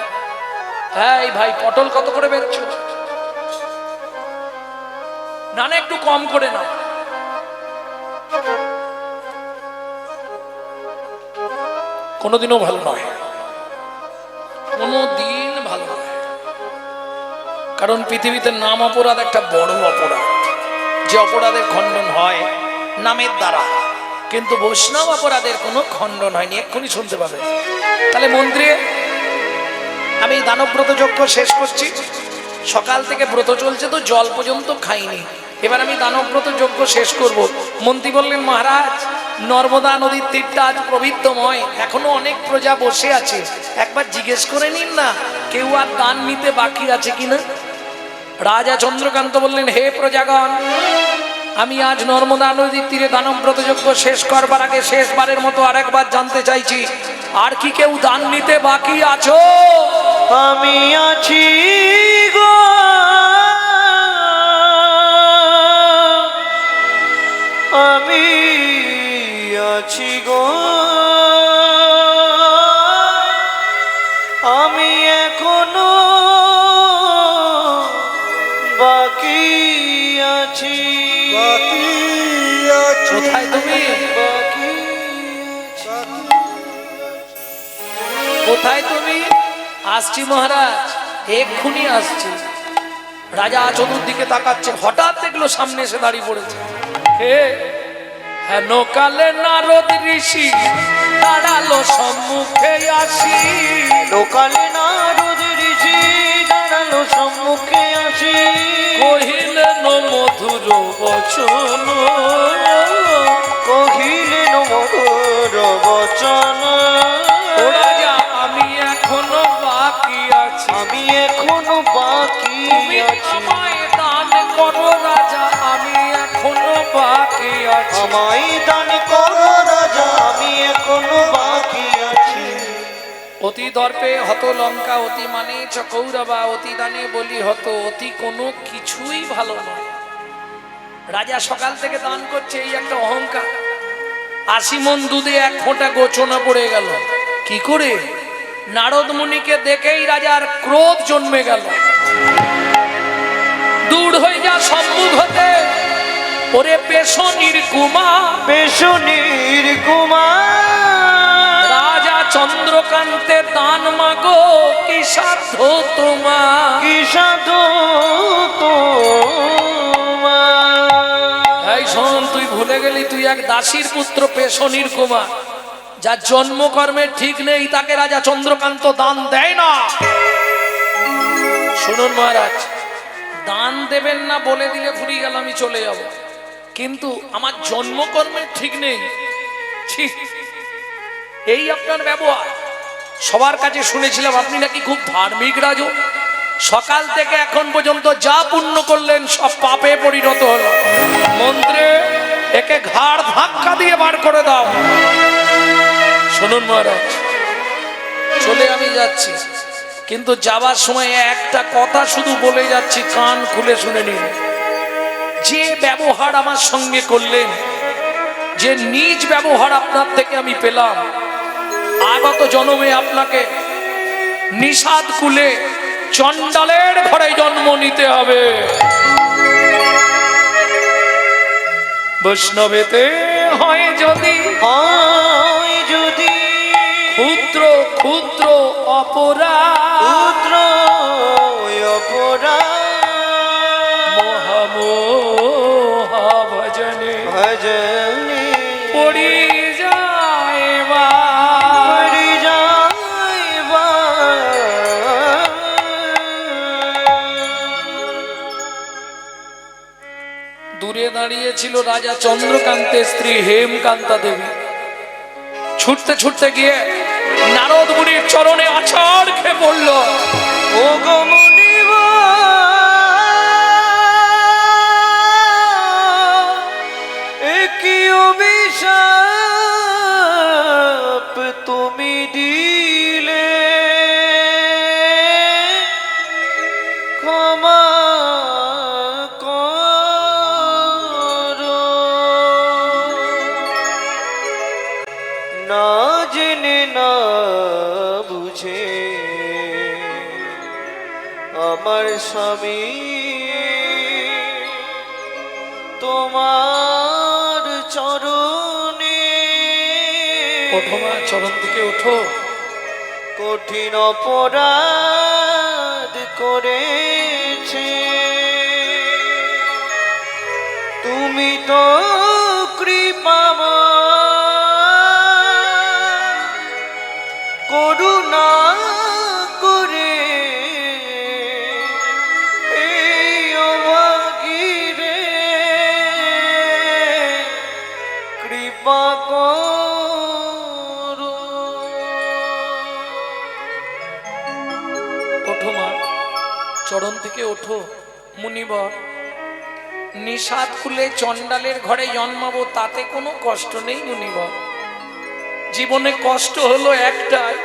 হ্যাঁ এই ভাই পটল কত করে বেচছো? না না একটু কম করে নাও। কোনোদিনও ভালো নয়, কোনোদিন ভালো নয়। কারণ পৃথিবীতে নাম অপরাধ একটা বড় অপরাধ, যে অপরাধের খণ্ডন হয় নামের দ্বারা, কিন্তু বৈষ্ণব অপরাধের কোনো খণ্ডন হয়নি। এক্ষুনি শুনতে পাবে। তাহলে মন্ত্রী, আমি দানব্রত যজ্ঞ শেষ করছি, সকাল থেকে ব্রত চলছে তো জল পর্যন্ত খাইনি, এবার আমি দানব্রত যজ্ঞ শেষ করব। মন্ত্রী বললেন, মহারাজ নর্মদা নদীর তীরটা আজ পবিত্রময়, এখনো অনেক প্রজা বসে আছে, একবার জিজ্ঞেস করে নিন না কেউ আর দান নিতে বাকি আছে কিনা। রাজা চন্দ্রকান্ত বললেন, হে প্রজাগণ, আমি আজ নর্মদা নদীর তীরে দানব্রত যজ্ঞ শেষ করবার আগে শেষবারের মতো আরেকবার জানতে চাইছি, আর কি কেউ দান নিতে বাকি আছো? আমি আছি গো, আমি আছি গো, আমি এখনো বাকি আছি। বাকি আছে, কোথায় তুমি? বাকি কোথায় তুমি? আসছি মহারাজ, এক্ষুনি আসছি। রাজা চতুর্দিকে তাকাচ্ছে, হঠাৎ দেখলো সামনে এসে দাঁড়িয়ে পড়েছে। হে হেন কালে নারদ ঋষি দাঁড়ালো সম্মুখে আসি, লোকালে নারদ ঋষি দাঁড়ালো সম্মুখে আসি, কহিলেন মধুর বচন, কহিলেন মধুর বচন, ও রাজা আমি এখনো বাকি আছি, আমি এখনো বাকি তুমি আছি, আমায় দান করো রাজা, আমি এখনো বাকি আছি। আমায় দান করো রাজা, আমি এখনো বাকি আছি। অতি দর্পে হত লঙ্কা, অতি মানে চকৌরবা, অতি দানে বলি হত, অতি কোনো কিছুই ভালো নয়। রাজা সকাল থেকে দান করছে, এই একটা অহংকার। 80 মণ দুধে 1 ফোঁটা গোচনা পড়ে গেল। কি করে? নারদ মুনিকে দেখেই রাজার ক্রোধ জন্মে গেল। দূর হয়ে যা সম্মুখ হতে, ওরে পেশনির কুমার, পেশনির কুমার, রাজা চন্দ্রকান্তের দান মাগো, কি সাধ্য তোমার? কি সাধু তোমার। এই শোন, তুই ভুলে গেলি তুই এক দাসীর পুত্র পেশনির কুমার, যার জন্মকর্মের ঠিক নেই, তাকে রাজা চন্দ্রকান্ত দান দেয় না। শুনুন মহারাজ, দান দেবেন না বলে দিলে ফুরিয়ে গেল, আমি চলে যাব, কিন্তু আমার জন্মকর্মের ঠিক নেই, ছি, এই আপনার ব্যবহার। সবার কাছে শুনেছিলাম আপনি নাকি খুব ধার্মিক রাজু, সকাল থেকে এখন পর্যন্ত যা পুণ্য করলেন সব পাপে পরিণত হলো। মন্ত্রে একে ঘাড় ধাক্কা দিয়ে বার করে দাও। শুনুন মহারাজ, চলে আমি যাচ্ছি, কিন্তু যাবার সময় একটা কথা শুধু বলে যাচ্ছি, কান খুলে শুনে নিন। যে ব্যবহার আমার সঙ্গে করলেন, যে নিজ ব্যবহার আপনার থেকে আমি পেলাম, আগত জন্মে আপনাকে নিষাদ কুলে চণ্ডালের ঘরে জন্ম নিতে হবে। বৈষ্ণবেতে হয় যদি, হয় যদি ক্ষুদ্র ক্ষুদ্র অপরাধ, পুত্র অপরাধ, মহামোহা ভজনে ভজনে পড়ি যায় বা, পড়ি যাইবা। দাঁড়িয়েছিল রাজা চন্দ্রকান্তের স্ত্রী হেমকান্তা দেবী। ছুটতে ছুটতে গিয়ে নারদ মুনির চরণে আছাড় খেয়ে পড়ল। ও গো মুনিবার, এ কি অভিশাপ তুমি দিলে, ক্ষমা করো। না জেনে না বুঝে আমার স্বামী তোমার চরণে, ওঠো মা, চরণ থেকে ওঠো। কঠিন অপরাধ করেছে, তুমি তো কৃপাময়, করুণা করে এই অভাগীরে কৃপা করো। ওঠো মা, চরণ থেকে ওঠো। মুনিবর, নিষাদ খুলে চণ্ডালের ঘরে জন্মাবো তাতে কোনো কষ্ট নেই মুনিবর। জীবনে কষ্ট হলো একটাই,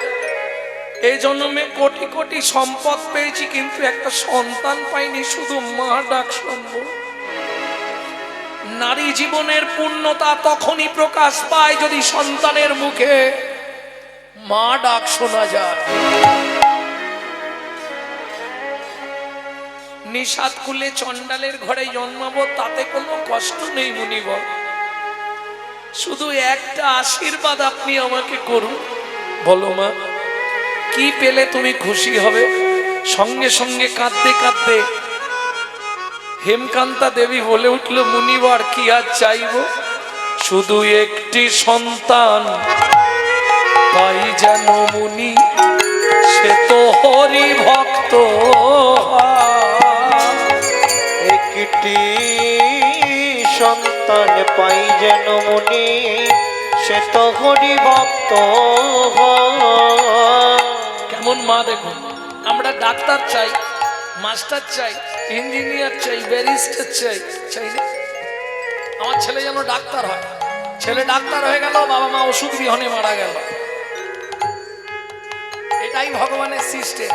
এই জন্মে কোটি কোটি সম্পদ পেয়েছি কিন্তু একটা সন্তান পাইনি, শুধু মা ডাক শুনবো। নারী জীবনের পূর্ণতা তখনই প্রকাশ পায় যদি সন্তানের মুখে মা ডাক শোনা যায়। নিষাদ খুলে চণ্ডালের ঘরে জন্মাবো তাতে কোনো কষ্ট নেই মুনিবর, শুধু একটা আশীর্বাদ আপনি আমাকে করুন। বলো মা, কি পেলে তুমি খুশি হবে? সঙ্গে সঙ্গে কাঁদতে কাঁদতে হেমকান্তা দেবী বলে উঠল, মুনিবর কি আর চাইব, শুধু একটি সন্তান পাই যেন মুনি, সে তো হরি ভক্ত। একটি সন্তান পাই যেন মুনি, সে তো হরি ভক্ত। কেমন মা দেখুন, আমরা ডাক্তার চাই, মাস্টার চাই, ইঞ্জিনিয়ার চাই, ব্যারিস্টার চাই, চাই না? আমার ছেলে যেন ডাক্তার হয়। ছেলে ডাক্তার হয়ে গেল, বাবা মা ওষুধ বিহনে মারা গেল। এটাই ভগবানের সিস্টেম।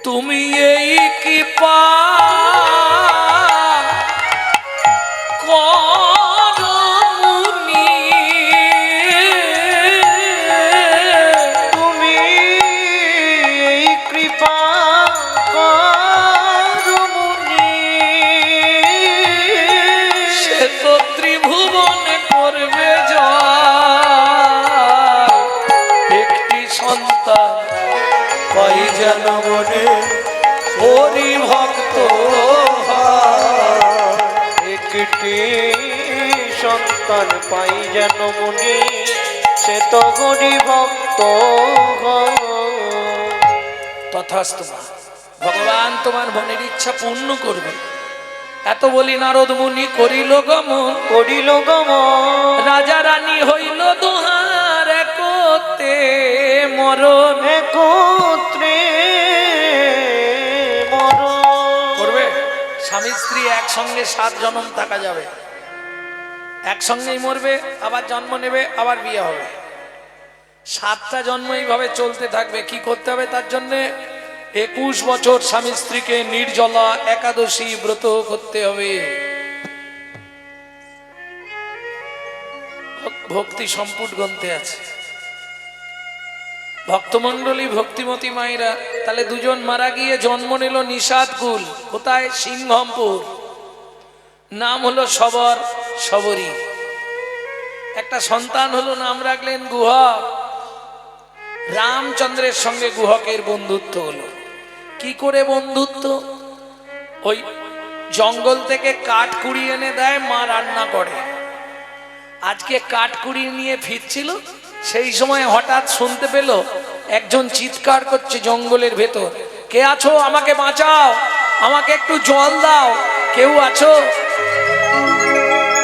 তুমি এই কি পা করো মুনি, তুমি এই কৃপা করো মুনি, সে তো ত্রিভুবনে করবে জয়। একটি সন্তান পাই যেন মনে, হরি ভক্ত। একটি সন্তান পাই যেন মুনি, সে তো হরি ভক্ত। তথাস্তু মা, ভগবান তোমার মনের ইচ্ছা পূর্ণ করবে। এত বলি নারদ মুনি করিল গমন, করিল গমন, রাজা রানী হইল দুহার একতে মরণ। একত্রে মরণ। করবে স্বামী স্ত্রী একসঙ্গে 7 জন্ম থাকা যাবে, একসঙ্গেই মরবে, আবার জন্ম নেবে, আবার বিয়ে হবে। 7টা জন্ম এইভাবে চলতে থাকবে। কি করতে হবে তার জন্যে? 21 বছর স্বামী স্ত্রীকে নির্জলা একাদশী ব্রত করতে হবে। ভক্তি সম্পুট গ্রন্থে আছে। ভক্তমন্ডলী ভক্তিমতী মায়েরা, তাহলে 2 জন মারা গিয়ে জন্ম নিল নিষাদ কুল। কোথায়? সিংহমপুর। নাম হলো সবর, সবরী। একটা সন্তান হলো, নাম রাখলেন গুহক। রামচন্দ্রের সঙ্গে গুহকের বন্ধুত্ব হলো। কি করে বন্ধুত্ব? ওই জঙ্গল থেকে কাঠ কুড়িয়ে এনে দেয়, মা রান্না করে। আজকে কাঠ কুড়িয়ে নিয়ে ফিরছিল, সেই সময় হঠাৎ শুনতে পেল একজন চিৎকার করছে জঙ্গলের ভেতর, কে আছো? আমাকে বাঁচাও, আমাকে একটু জল দাও। কেউ আছো?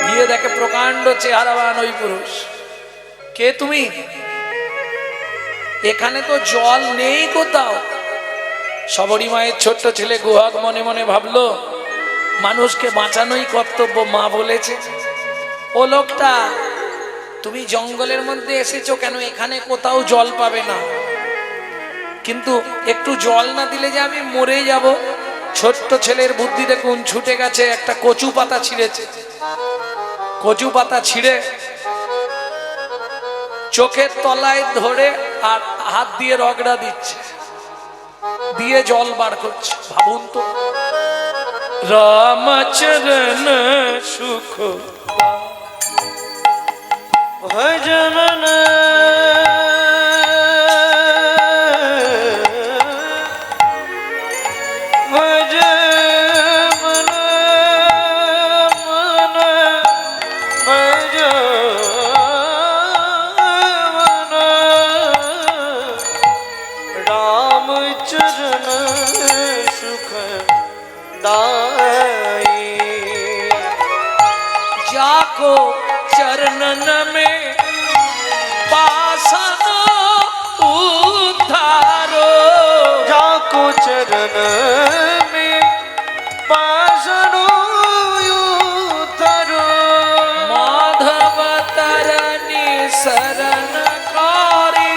গিয়ে দেখে প্রকাণ্ড চেহারাবান ওই পুরুষ। কে তুমি? এখানে তো জল নেই কোথাও। সবরী মায়ের ছোট্ট ছেলে গুহক মনে মনে ভাবলো, মানুষকে বাঁচানোই কর্তব্য, মা বলেছে। ও লোকটা, তুমি জঙ্গলের মধ্যে এসেছো কেন? এখানে কোথাও জল পাবে না, কিন্তু একটু জল না দিলে যে আমি মরে যাব। ছোট্ট ছেলের বুদ্ধি দেখুন, ছুটে গেছে, একটা কচু পাতা ছিঁড়েছে। কচু পাতা ছিঁড়ে চোখের তলায় ধরে আর হাত দিয়ে রগড়া দিচ্ছে, দিয়ে জল বার করছে। ভাবুন তো, রামচরণ সুখ ভজন रामचरण सुख दाई। जाको चरणन में पासन उद्धारो, जाको चरण में पासन उद्धारो, माधव तरनी शरण कारी,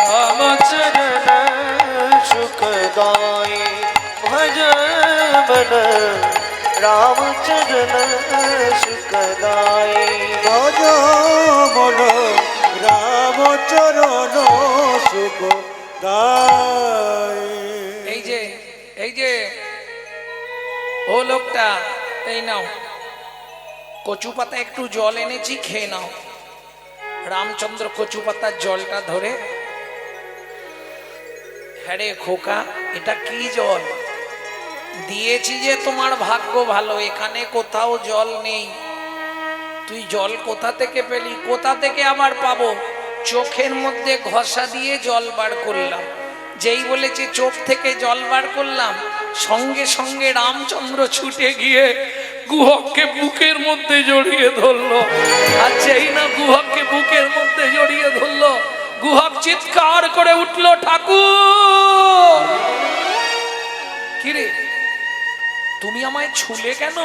रामचरण सुखदाई। भजन रामचरण सुखदाई। ভজ মন রামচরণ সুখ দায়। এই যে ও লোকটা, এই নাও কচু পাতা, একটু জল এনেছি, খেয়ে নাও। রামচন্দ্র কচু পাতার জলটা ধরে, হ্যাঁ রে খোকা, এটা কি জল দিয়েছি যে তোমার ভাগ্য ভালো, এখানে কোথাও জল নেই। তুই জল কোথা থেকে পেলি? কোথা থেকে আবার পাবো? চোখের মধ্যে ঘষা দিয়ে জল বার করলাম। যেই বলেছে চোখ থেকে জল বার করলাম, সঙ্গে সঙ্গে রামচন্দ্র ছুটে গিয়ে গুহককে বুকের মধ্যে জড়িয়ে ধরলো। আর যেই না গুহককে বুকের মধ্যে জড়িয়ে ধরলো, গুহক চিৎকার করে উঠলো, ঠাকুর! কিরে, তুমি আমায় ছুলে কেন?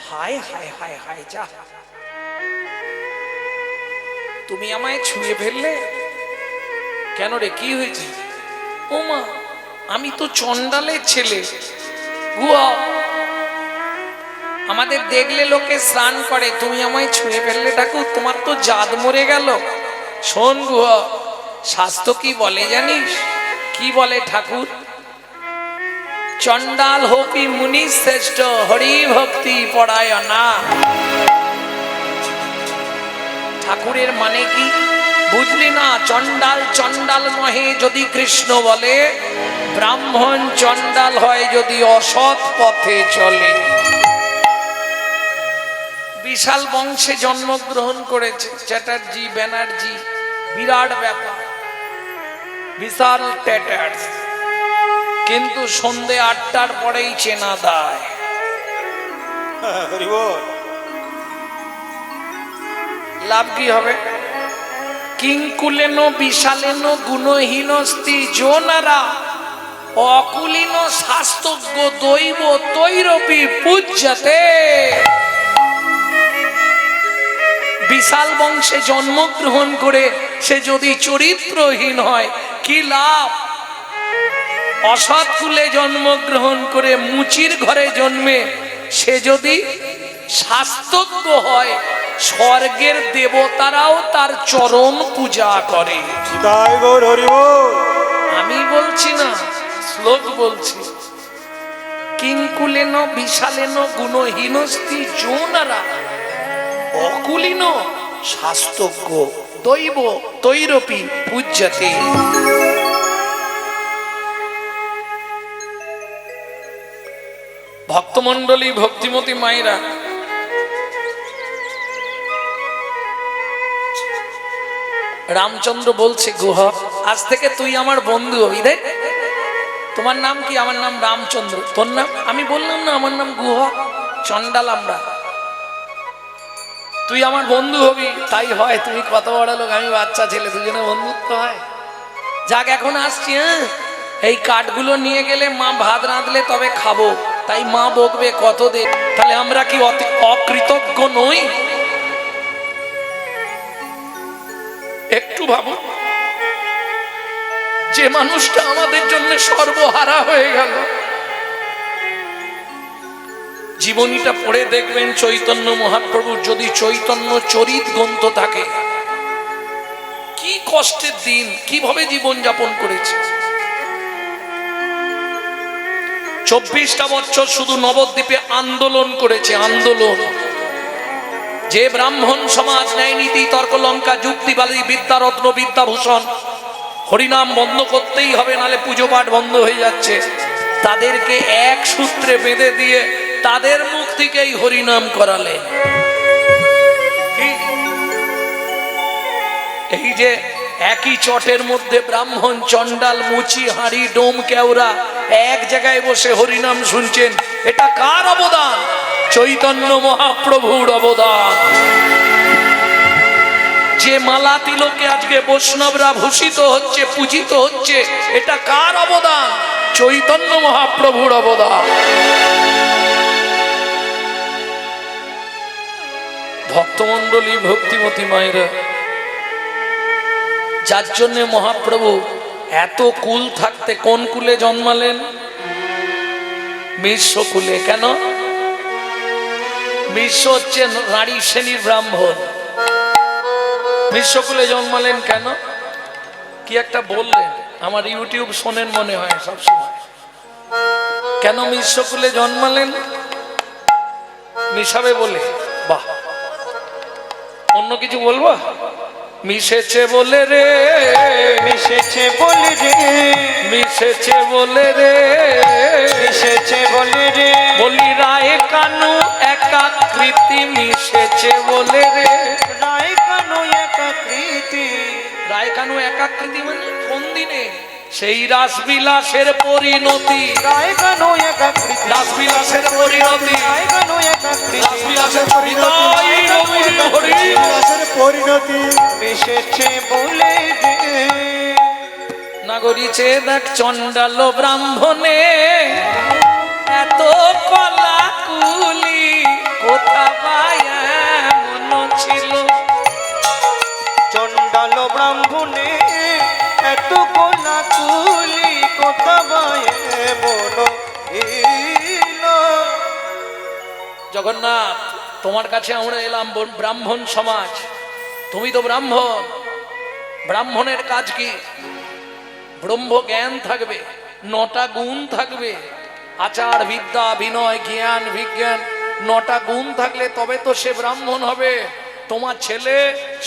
হায় হায় হায় হায়, যা, তুমি আমায় ছুঁয়ে ফেললে কেন রে? কি হয়েছে? ও মা, আমি তো চন্ডালের ছেলে। গুহা, আমাদের দেখলে লোকে স্নান করে, তুমি আমায় ছুঁয়ে ফেললে ঠাকুর, তোমার তো জাত মরে গেল। শোন গুহা, শাস্ত্র কি বলে জানিস? কি বলে ঠাকুর? চন্ডাল হোপি মুনি শ্রেষ্ঠ, হরি ভক্তি পরায়ণা। ঠাকুরের মানে কি বুঝলি না? চন্ডাল চন্ডাল নহে যদি কৃষ্ণ বলে, ব্রাহ্মণ চন্ডাল হয় যদি অসৎ পথে চলে। বিশাল বংশে জন্মগ্রহণ করেছে চ্যাটার্জি ব্যানার্জি, বিরাট ব্যাপার, বিশাল ট্যাটার্স, কিন্তু সন্ধে 8টার পরেই চেনা দায়। হরি বল। লাভ কি হবে? কিংকুলেন বিশালেন গুণহীনস্তি জোনারা, অকুলীন শাস্ত্রজ্ঞ দৈব তৈরপি পূজ্যতে। বিশাল বংশে জন্মগ্রহণ করে সে যদি চরিত্রহীন হয়, কি লাভ? অসৎ কুলে জন্মগ্রহণ করে মুচির ঘরে জন্মে সে যদি শাস্ত্রজ্ঞ হয়, স্বর্গের দেবতারাও তার চরণ পূজা করে। তাই গৌর হরি বল। আমি বলছি না, শ্লোক বলছি। কিংকুলেন বিশালেন গুণহীনস্তি জোনারা, অকুলীন শাস্ত্রজ্ঞ দৈব তৈরপি পূজ্যতে। ভক্তমণ্ডলী, ভক্তিমতী মায়েরা, রামচন্দ্র বলছে, গুহ, আজ থেকে তুই আমার বন্ধু হবি। দেখ, তোমার নাম কি? আমার নাম রামচন্দ্র। তোর নাম? আমি বললাম না আমার নাম গুহ, চন্ডাল আমরা। তুই আমার বন্ধু হবি, তাই হয়। তুমি কত বড় লোক, আমি বাচ্চা ছেলে, দুজনে বন্ধুত্ব হয়। যাক, এখন আসছি। হ্যাঁ, এই কাঠগুলো নিয়ে গেলে মা ভাত রাঁধলে তবে খাবো, তাই মা বকবে কত দে। তাহলে আমরা কি অকৃতজ্ঞ নই? একটু ভাবো, যে মানুষটা আমাদের জন্য সর্বহারা হয়ে গেল, জীবনীটা পড়ে দেখবেন চৈতন্য মহাপ্রভুর যদি চৈতন্য চরিত গ্রন্থ থাকে, কি কষ্টের দিন, কিভাবে জীবন যাপন করেছে। 24টা বছর শুধু নবদ্বীপে আন্দোলন করেছে, আন্দোলন। যে ব্রাহ্মণ সমাজ ন্যায় নীতি তর্ক লঙ্কা যুক্তিবাদী বিদ্যারত্ন বিদ্যাভূষণ হরিনাম বন্ধ করতেই হবে, নালে পুজো পাঠ বন্ধ হয়ে যাচ্ছে, তাদেরকে এক সূত্রে বেঁধে দিয়ে তাদের মুখ থেকেই হরিনাম করালেন। এই যে একই চটের মধ্যে ব্রাহ্মণ, চন্ডাল, মুচি, হাঁড়ি, ডোম, কেওড়া এক জায়গায় বসে হরিনাম শুনছেন, এটা কার অবদান? চৈতন্য মহাপ্রভুর অবদান। যে মালা তিলকে আজকে বৈষ্ণবরা ভূষিত হচ্ছে, পূজিত হচ্ছে, এটা কার অবদান? চৈতন্য মহাপ্রভুর অবদান। ভক্তমণ্ডলী, ভক্তিমতী মায়েরা, যার জন্য মহাপ্রভু এত কুল থাকতে কোন কুলে জন্মালেন? মিশ্র কুলে। কেন? মিশ্র হচ্ছে নারী শ্রেণীর ব্রাহ্মণ। মিশ্র কুলে জন্মালেন কেন? কি একটা বললেন, আমার ইউটিউব শোনেন মনে হয় সবসময়। কেন মিশ্র কুলে জন্মালেন? মিশাবে বলে? বাহ, অন্য কিছু বলবো? মিশেছে বলে রে, মিশেছে বলে রে, মিশেছে বলে রে, মিশেছে বলে রে, বলি রায় কানু একাকৃতি মিশেছে বলে রে। রায় কানু একাকৃতি। রায় কানু একাকৃতি মানে কোন দিনে? সেই রাসবিলাসের পরিণতি। রায় কানু একাকৃতি, রাসবিলাসের পরিণতি, রায় কানু একাকৃতি, রাসবিলাসের পরিণতি মিশেছে বলে রে। নাগরিছে দেখ চন্ডাল ব্রাহ্মণে এত কলা কুলি, কোথা পায় মন ছিল। চন্ডাল ব্রাহ্মণে এত গোলা কুলি, কোথা বায়ে বলো এল। জগন্নাথ, তোমার কাছে আমরা এলাম ব্রাহ্মণ সমাজ, তুমি তো ব্রাহ্মণ। ব্রাহ্মণের কাজ কি? ব্রহ্ম জ্ঞান থাকবে, 9টা গুণ থাকবে, আচার বিদ্যা বিনয় জ্ঞান বিজ্ঞান, 9টা গুণ থাকলে তবে তো সে ব্রাহ্মণ হবে। তোমার ছেলে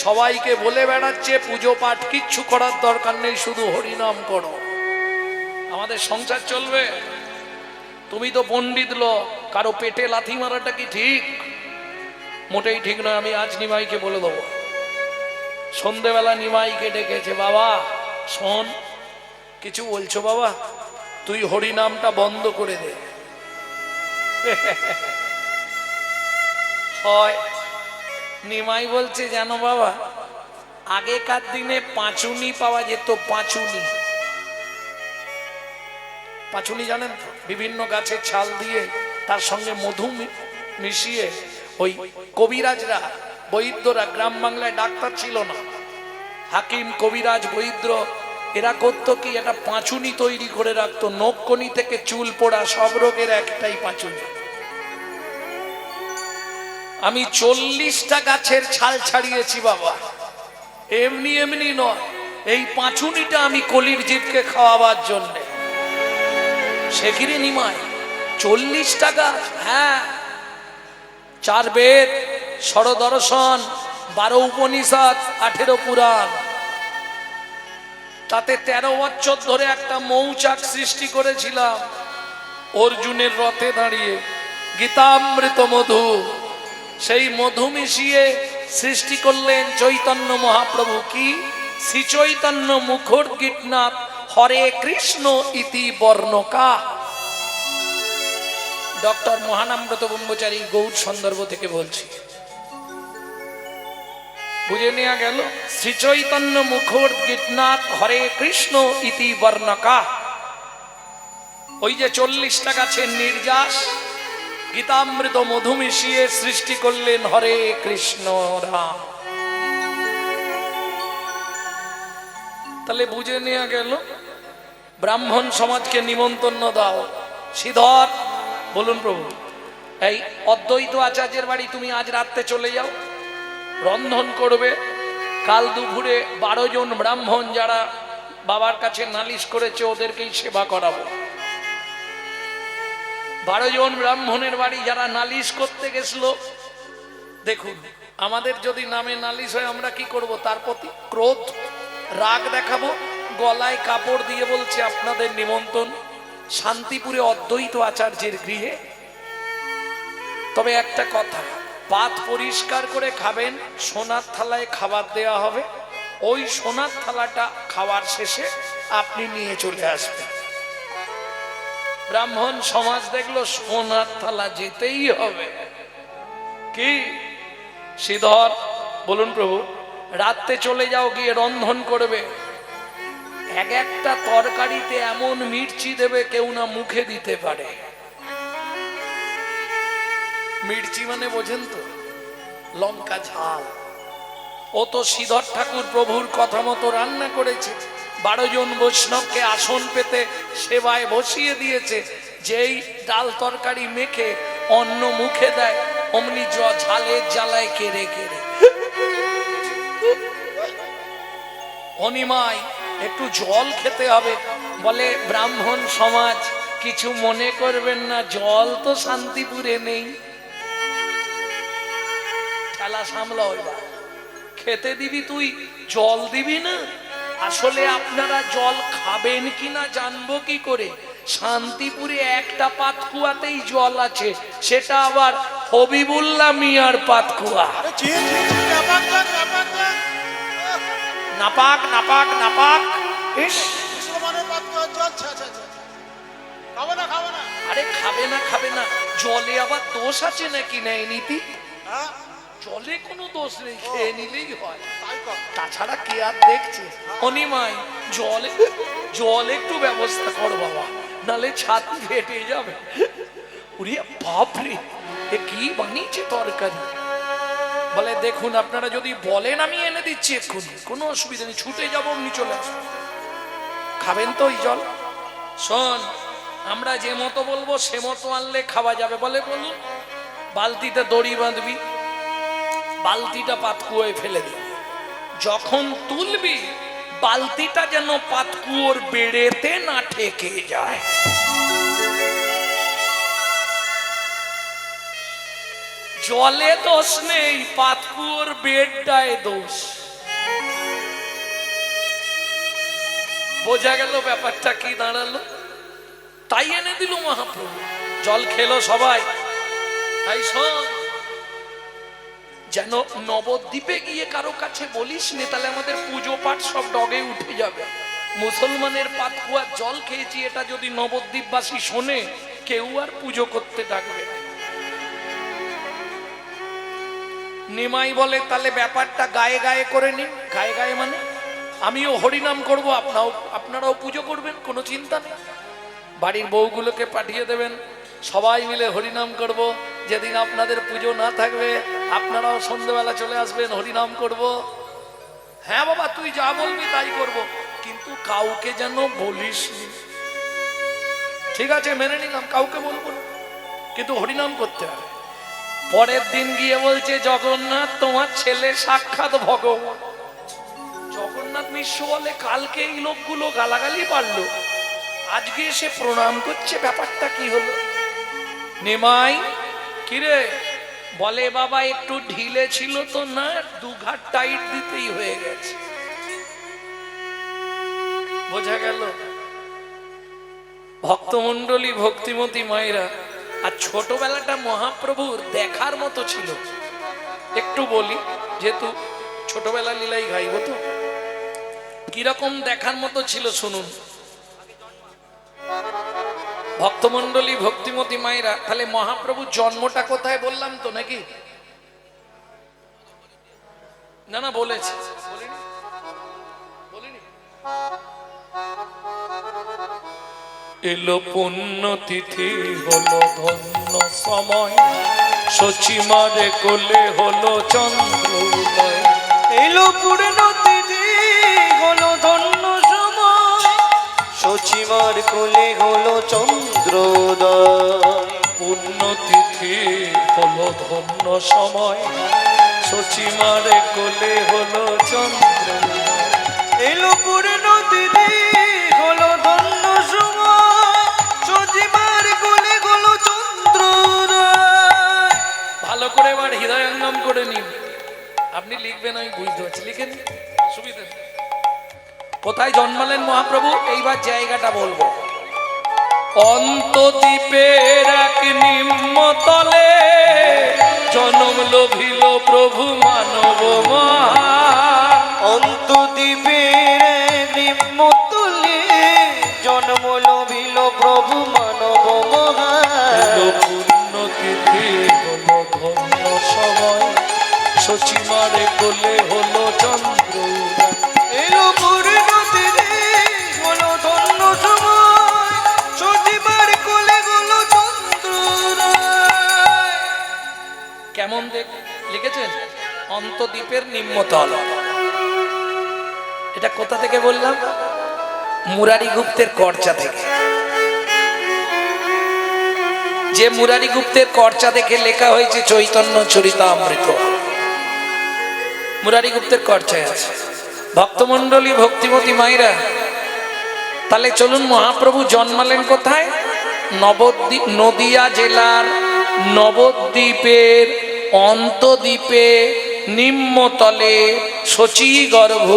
সবাইকে বলে বেড়াচ্ছে পুজো পাঠ কিচ্ছু করার দরকার নেই, শুধু হরিনাম করো, আমাদের সংসার চলবে। তুমি তো পণ্ডিত লোক, কারো পেটে লাথি মারাটা কি ঠিক? মোটেই ঠিক নয়। আমি আজ নিমাইকে বলে দেবো। সন্ধেবেলা নিমাইকে ডেকেছে, বাবা শোন, কিছু বলছো বাবা, তুই হরিনামটা বন্ধ করে দে। হয় নিমাই বলছে, জানো বাবা, আগেকার দিনে পাঁচুনি পাওয়া যেত। পাঁচুনি, পাঁচুনি জানেন তো? বিভিন্ন গাছের ছাল দিয়ে তার সঙ্গে মধু মিশিয়ে ওই কবিরাজরা, বৈদ্যরা, গ্রাম বাংলায় ডাক্তার ছিল না, হাকিম, কবিরাজ, বৈদ্য, এরা করতো কি, একটা পাঁচুনি তৈরি করে রাখতো। নখকনি থেকে চুল পোড়া সব রোগের একটাই পাঁচুনি। আমি 40টা গাছের ছাল ছাড়িয়েছি বাবা, এমনি এমনি নয়। এই পাঁচুনিটা আমি কলির জীবকে খাওয়াবার জন্য। সেখিরি নিমাই 40টা গাছ, হ্যাঁ, 4 বেদ, ষড়দর্শন, 12 উপনিষদ, 18 পুরাণ, তাতে 13 বছর ধরে একটা মৌচাক সৃষ্টি করেছিলাম অর্জুনের রথে দাঁড়িয়ে, গীতামৃত মধু। সেই মধু মিশিয়ে সৃষ্টি করলেন চৈতন্য মহাপ্রভু। কি? শ্রী চৈতন্য মুখর গীতনাথ হরে কৃষ্ণ ইতি বর্ণকা। ডক্টর মহানামব্রত ব্রহ্মচারী গৌড় সন্দর্ভ থেকে বলছি, বুঝে নেওয়া গেল। শ্রী চৈতন্য মুখোদ্গীতনাথ হরে কৃষ্ণ ইতি বর্ণকা। ওই যে 40টা গাছের নির্যাস গীতামৃত মধু মিশিয়ে সৃষ্টি করলেন হরে কৃষ্ণ রাম। তাহলে বুঝে নেওয়া গেল ব্রাহ্মণ সমাজকে নিমন্ত্রণ দাও। শ্রীধর বলুন প্রভু, এই অদ্বৈত আচার্যের বাড়ি তুমি আজ রাত্রে চলে যাও, রন্ধন করবে। কাল দুপুরে 12 জন ব্রাহ্মণ যারা বাবার কাছে নালিশ করেছে ওদেরকেই সেবা করাবো। 12 জন ব্রাহ্মণের বাড়ি যারা নালিশ করতে গেছিল, দেখুন আমাদের যদি নামে নালিশ হয় আমরা কি করব? তার প্রতি ক্রোধ রাগ দেখাবো, গলায় কাপড় দিয়ে বলছে আপনাদের নিমন্ত্রণ শান্তিপুরে অদ্বৈত আচার্যের গৃহে। তবে একটা কথা, পাত পরিষ্কার করে খাবেন, সোনার থালায় খাবার দেওয়া হবে। ওই সোনার থালাটা খাওয়ার শেষে আপনি নিয়ে চলে আসবেন। ব্রাহ্মণ সমাজ দেখলো সোনার থালা যেতেই হবে। কি শ্রীধর বলুন প্রভু, রাত্রে চলে যাও, গিয়ে রন্ধন করবে। এক একটা তরকারিতে এমন মির্চি দেবে কেউ না মুখে দিতে পারে। মির্চি মানে বোঝেন তো, লঙ্কা ঝাল। ও তো শ্রীধর ঠাকুর প্রভুর কথা মতো রান্না করেছে। 12 জন বৈষ্ণবকে আসন পেতে সেবায় বসিয়ে দিয়েছে। যেই ডাল তরকারি মেখে অন্ন মুখে দেয় অমনি ঝালের জ্বালায় কেড়ে কেড়ে। অনিমাই একটু জল খেতে হবে, বলে ব্রাহ্মণ সমাজ কিছু মনে করবেন না, জল তো শান্তিপুরে নেই। খেলা সামলাও, এবার খেতে দিবি তুই, জল দিবি না। আসলে আপনারা জল খাবেন কিনা জানবো কি করে? শান্তিপুরে একটা পাতকুয়াতেই জল আছে, সেটা আবার হবিবুল্লাহ মিয়ার পাতকুয়া। নাপাক নাপাক নাপাক। ইস, আরে খাবে না, জলে আবার দোষ আছে নাকি? নেই নীতি, জলে কোনো দোষ নেই, খেয়ে নিলেই হয়। তাছাড়া কে আর দেখছে? অনিমাই জল একটু ব্যবস্থা কর বাবা, নালে ছাতি ফেটে যাবে। উড়িয়ে বাপরে, এ কি বানিয়েছে তরকারি। বলে দেখুন আপনারা যদি বলেন আমি এনে দিচ্ছি এক্ষুনি, কোনো অসুবিধা নেই, ছুটে যাবো অমনি চলে আসবো। খাবেন তো ওই জল? শোন, আমরা যে মতো বলবো সে মতো আনলে খাওয়া যাবে। বলে বলুন, বালতিতে দড়ি বাঁধবি, বালতিটা পাতকুয়োয় ফেলে দিবি। যখন তুলবি বালতিটা যেন পাতকুয়োর বেড়েতে না ঠেকে যায়। জলে দোষ নেই, পাতকুয়োর বেড়টায় দোষ। বোঝা গেল ব্যাপারটা কি দাঁড়ালো? তাই এনে দিল মহাপ্রভু। জল খেলো সবাই। তাই শোন, যেন নবদ্বীপে গিয়ে কারো কাছে বলিস নে, তাহলে আমাদের পুজো পাঠ সব ডগে উঠে যাবে। মুসলমানের পাতকুয়ার জল খেয়েছি এটা যদি নবদ্বীপবাসী শোনে, কেউ আর পুজো করতে ডাকবে না। নিমাই বলে তাহলে ব্যাপারটা গায়ে গায়ে করে নিন। গায়ে গায়ে মানে আমিও হরিনাম করব, আপনারাও পুজো করবেন, কোনো চিন্তা নেই। বাড়ির বউগুলোকে পাঠিয়ে দেবেন, সবাই মিলে হরিনাম করব। যেদিন আপনাদের পুজো না থাকবে আপনারাও সন্ধ্যেবেলা চলে আসবেন, হরিনাম করব। হ্যাঁ বাবা তুই যা বলবি তাই করব, কিন্তু কাউকে যেন বলিস নি। ঠিক আছে মেনে নিলাম, কাউকে বলবো না, কিন্তু হরিনাম করতে হবে। পরের দিন গিয়ে বলছে জগন্নাথ তোমার ছেলে সাক্ষাৎ ভগবান। জগন্নাথ মিশ্র বলে কালকে এই লোকগুলো গালাগালি পারলো, আজকে এসে প্রণাম করছে, ব্যাপারটা কি হলো? নিমাই কিরে? বলে বাবা একটু ঢিলে ছিল তো না, 2 ঘাট টাইট দিতেই হয়ে গেছে। বোঝা গেল ভক্তমন্ডলী, ভক্তিমতী মায়েরা। আর ছোটবেলাটা মহাপ্রভুর দেখার মতো ছিল। একটু বলি, যেহেতু ছোটবেলা লীলাই গাইব, তো কিরকম দেখার মতো ছিল শুনুন। ভক্তমণ্ডলী ভক্তিমতী মায়েরা, তাহলে মহাপ্রভুর জন্মটা কোথায় বললাম তো নাকি? না না বলেছি, বলিনি? এলো পুণ্যতিথি হলো ধন্য সময়, সচিমারে কোলে হলো চন্দ্রোদয়। এলো পূর্ণ তিথি হলো ধন্য সময়, সচিমার কোলে হলো চন্দ্রোদয়। পুণ্যতিথি হলো ধন্য সময়, সচিমারে কোলে হলো চন্দ্রোদয়। এলো পূর্ণ তিথি হলো ধন্য সময়, সচিমার কোলে হলো চন্দ্রোদয়। ভালো করে এবার হৃদয়ঙ্গম করে নিন। আপনি লিখবেন, আমি বুঝতে পারছি, লিখেন, সুবিধা। কোথায় জন্মালেন মহাপ্রভু? এইবার জায়গাটা বলবো। অন্তদ্বীপের এক নিম্নতলে জনম লোভিল প্রভু মানব মহান। অন্তদ্বীপের নিম্নতলে জন্ম লভিল প্রভু মানব মহান। পুণ্যতিথি হলো ধন্য সময়, সচিমারে কোলে হলো চন্দ্রোদয়। এলো পূর্ণ তিথি হলো ধন্য সময়, সচিমার কোলে হলো চন্দ্রোদয়। কেমন লিখেছেন? অন্তদ্বীপের নিম্নতল। এটা কোথা থেকে বললাম? মুরারি গুপ্তের কর্চা থেকে। যে মুরারি গুপ্তের কর্চা দেখে লেখা হয়েছে চৈতন্য চরিতামৃত, মুরারি গুপ্তের কর্চায় আছে। ভক্তমণ্ডলী ভক্তিমতী মায়েরা, তাহলে চলুন, মহাপ্রভু জন্মালেন কোথায়? নবদ্বীপ, নদিয়া জেলার নবদ্বীপের অন্তদ্বীপে নিম্নতলে শচী গর্ভ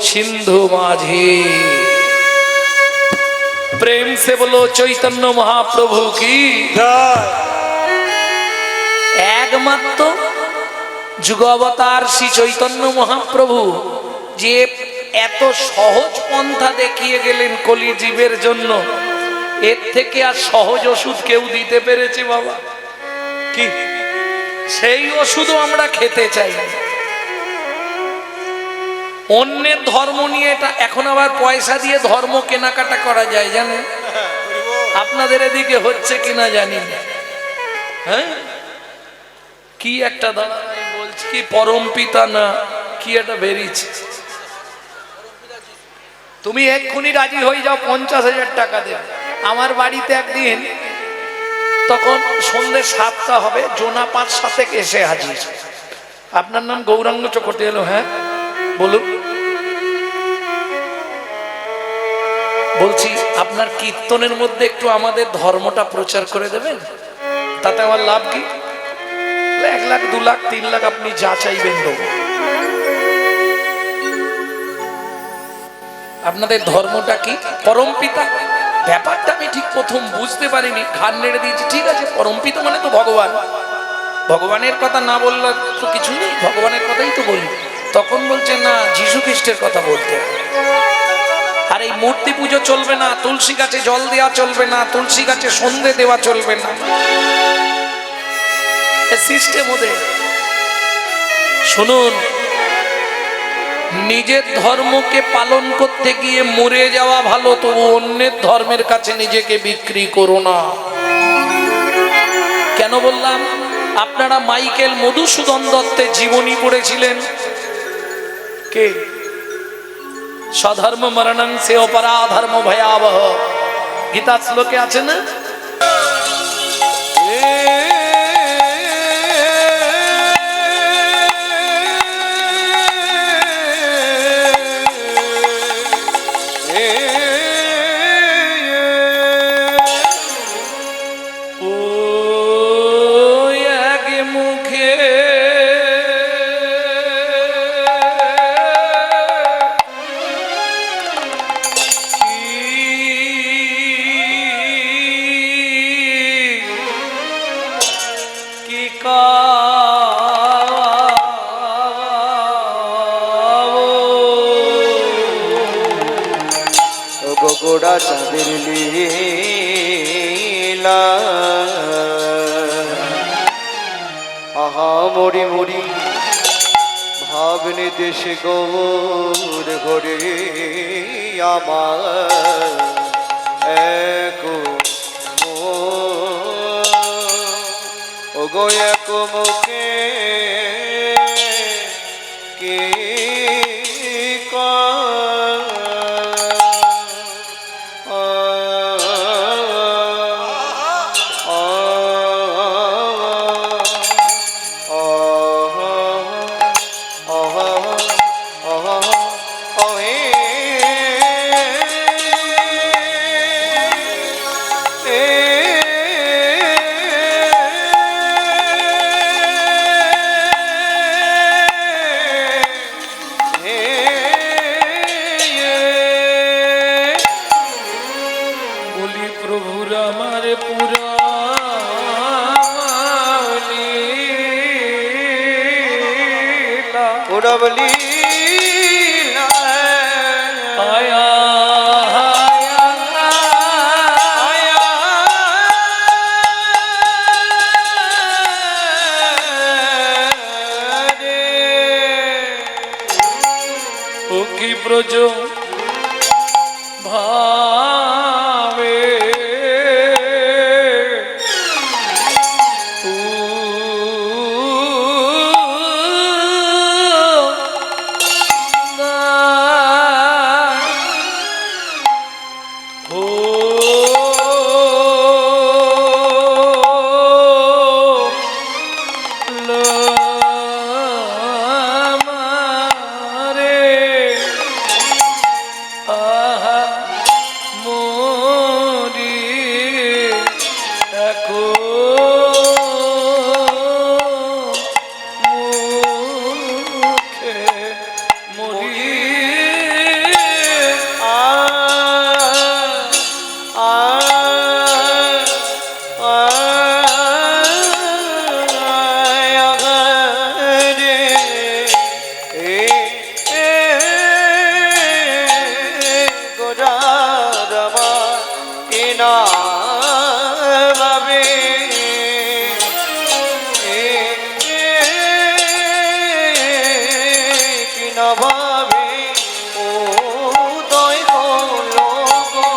সিন্ধু মাঝে। প্রেম সে বলো চৈতন্য মহাপ্রভু কি জয়। একমাত্র যুগ অবতার শ্রী চৈতন্য মহাপ্রভু যে এত সহজ পন্থা দেখিয়ে গেলেন কলিজীবের জন্য, এর থেকে আর সহজ ওষুধ কেউ দিতে পেরেছে বাবা? কি সেই ওষুধও আমরা খেতে চাই। অন্যের ধর্ম নিয়ে এটা এখন আবার পয়সা দিয়ে ধর্ম কেনাকাটা করা যায়, জানেন? আপনাদের এদিকে হচ্ছে কিনা জানি না। হ্যাঁ, কি একটা দাঁড়াই বলছি, কি পরম পিতা না কি একটা বেরিয়েছে। তুমি এক্ষুনি রাজি হয়ে যাও, 50,000 টাকা দেবে। আমার বাড়িতে একদিন, তখন সন্ধ্যে 7টা হবে, জোনা 5 থেকে এসে হাজির। আপনার নাম গৌরাঙ্গ চক্রবর্তী? এলো। হ্যাঁ বলুন। বলছি আপনার কীর্তনের মধ্যে একটু আমাদের ধর্মটা প্রচার করে দেবেন, তাতে আমার লাভ কি? 1 লাখ 2 লাখ 3 লাখ আপনি যা চাইবেন দেবো। আপনাদের ধর্মটা কি? পরম পিতা। ব্যাপারটা আমি ঠিক প্রথম বুঝতে পারিনি, ঘাড় নেড়ে দিয়েছি। ঠিক আছে, পরম পিতা মানে তো ভগবান, ভগবানের কথা না বললে তো কিছু নেই, ভগবানের কথাই তো বলি। তখন বলছে না, যীশু খ্রিস্টের কথা বলতে হবে। আর এই মূর্তি পুজো চলবে না, তুলসী গাছে জল দেওয়া চলবে না, তুলসী গাছে সন্ধে দেওয়া চলবে না, সিস্টেম ওদের। শুনুন, নিজের ধর্মকে পালন করতে গিয়ে মরে যাওয়া ভালো, তবু অন্যের ধর্মের কাছে নিজেকে বিক্রি করো না। কেন বললাম? আপনারা মাইকেল মধুসূদন দত্তের জীবনী পড়েছিলেন। কে? স্বধর্ম মরণং সে অপরাধর্ম ভয়াবহ, গীতা শ্লোকে আছে না? গোড়া চাঁদের লীলা আহা মরি মরি ভাবনে দেশে গৌর ঘরে আমার এক ও গো এক মুখে কি বলি প্রভুর আমার পুরা উড়বলি আয়া ও কি ব্রজ ভাবে ভাবে উদয় হলো গো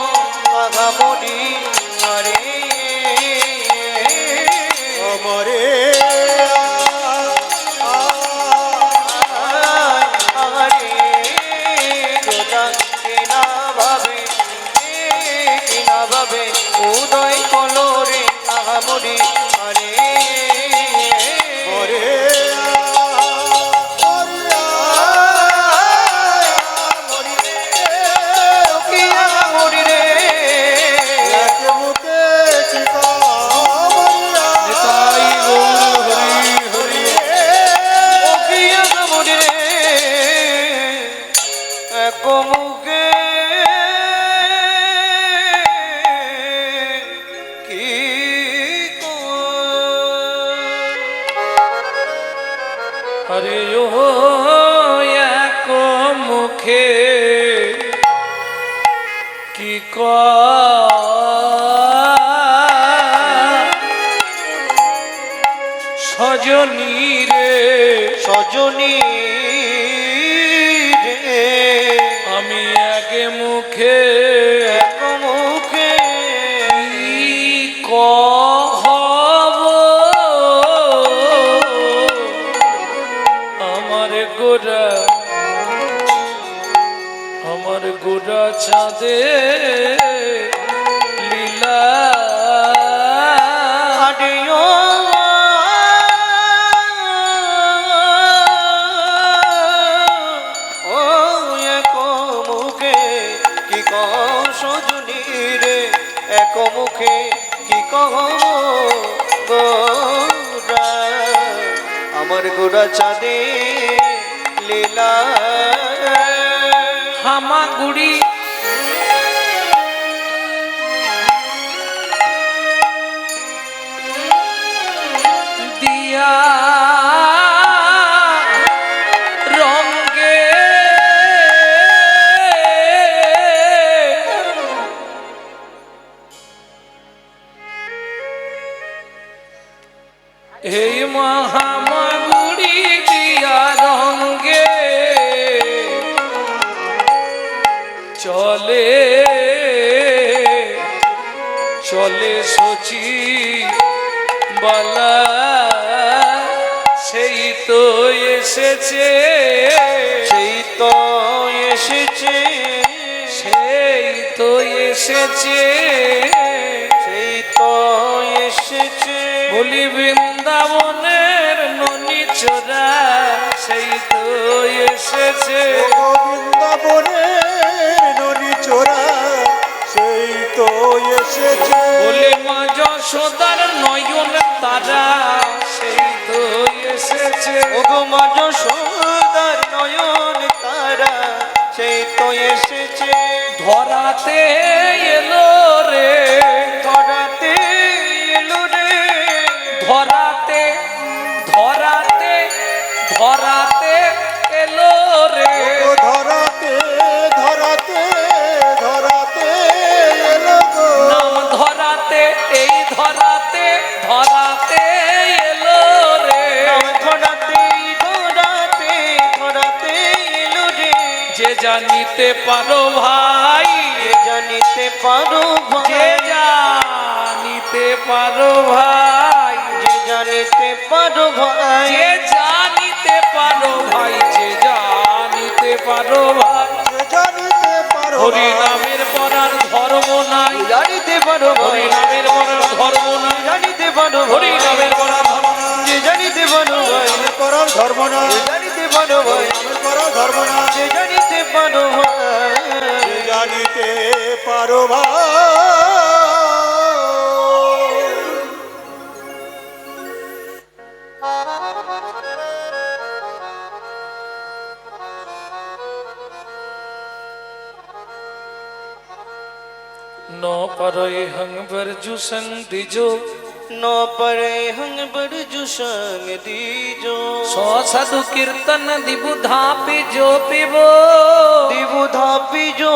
আগামরি আরে অমরে আরে গোটা কিনা ভাবে উদয় হলো রে আগামরি আরে মরে মুখে কি হরে ও এক মুখে কি সজনী রে সজনী রে আমি এক মুখে এক মুখে কহব আমার গোড়া চাঁদে লীলা আডিও ও এক মুখে কি কহ সজনী রে এক মুখে কি কহ গোরা আমার গোরা চাঁদে লীলা হামাগুড়ি দিয়া রঙ্গে চলে চলে সচি বলা সেই তো এসেছে সেই তো এসেছে সেই তো এসেছে সেই তো এসেছে বলি বৃন্দাবনের ননি চোরা সেই তো এসেছে বৃন্দাবনের ননি চোরা সেই তো এসেছে বলে মা যশোদার নয়ন তারা সেই তো এসেছে ওগো মা যশোদার নয়ন তারা সেই তো এসেছে ধরাতে এলো রে ধরাতে এলো রে ধরাতে ধরাতে ধরাতে এলো রে ও ধরাতে ধরাতে ধরাতে এলো গো নাম ধরাতে এই ধরাতে ধরাতে এলো রে নাম ধরাতে ধরাতে ধরাতে এলো রে যে জানিতে পারো ভাই যে জানিতে পারো যে ভাই জানিতে পারো ভাই যে জানিতে পারো ভাই যে জানিতে পারো ভাই যে জানিতে পারো ভাই যে জানিতে পারো হরি নামের পরার ধর্ম নাই জানিতে পারো ভাই হরি নামের পরার ধর্ম নাই জানিতে পারো হরি নামের পরার ধর্ম নাই। যে জানিতে পারো ভাই নামের করার ধর্ম না যে জানিতে পারো ভাই নামের করার ধর্ম না যে জানিতে পারো ভাই যে জানিতে পারো ভাই न परय हंग बरजु संग दिजो न परे हंग बरजु संग दीजो सो साधु कीर्तन दिबुधा पिजो पिबो दिबुधा पिजो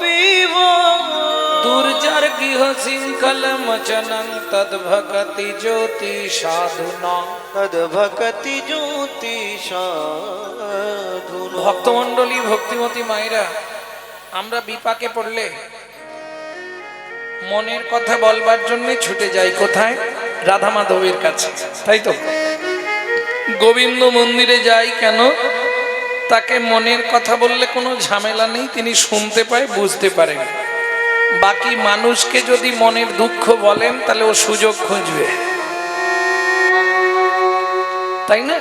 पीवो दुर्जर गृह सिंकल मचनं तद भगति ज्योति साधुना तद भक्ति ज्योति साधु ভক্তমণ্ডলী ভক্তিমতী মায়েরা আমরা বিপাকে পড়লে মনের কথা বলবার জন্য ছুটে যাই কোথায় রাধা মাধবের কাছে তাই তো গোবিন্দ মন্দিরে যাই কেন তাকে মনের কথা বললে কোনো ঝামেলা নেই তিনি শুনতে পায় বুঝতে পারেন বাকি মানুষকে যদি মনের দুঃখ বলেন তাহলে ও সুযোগ খুঁজবে তাই না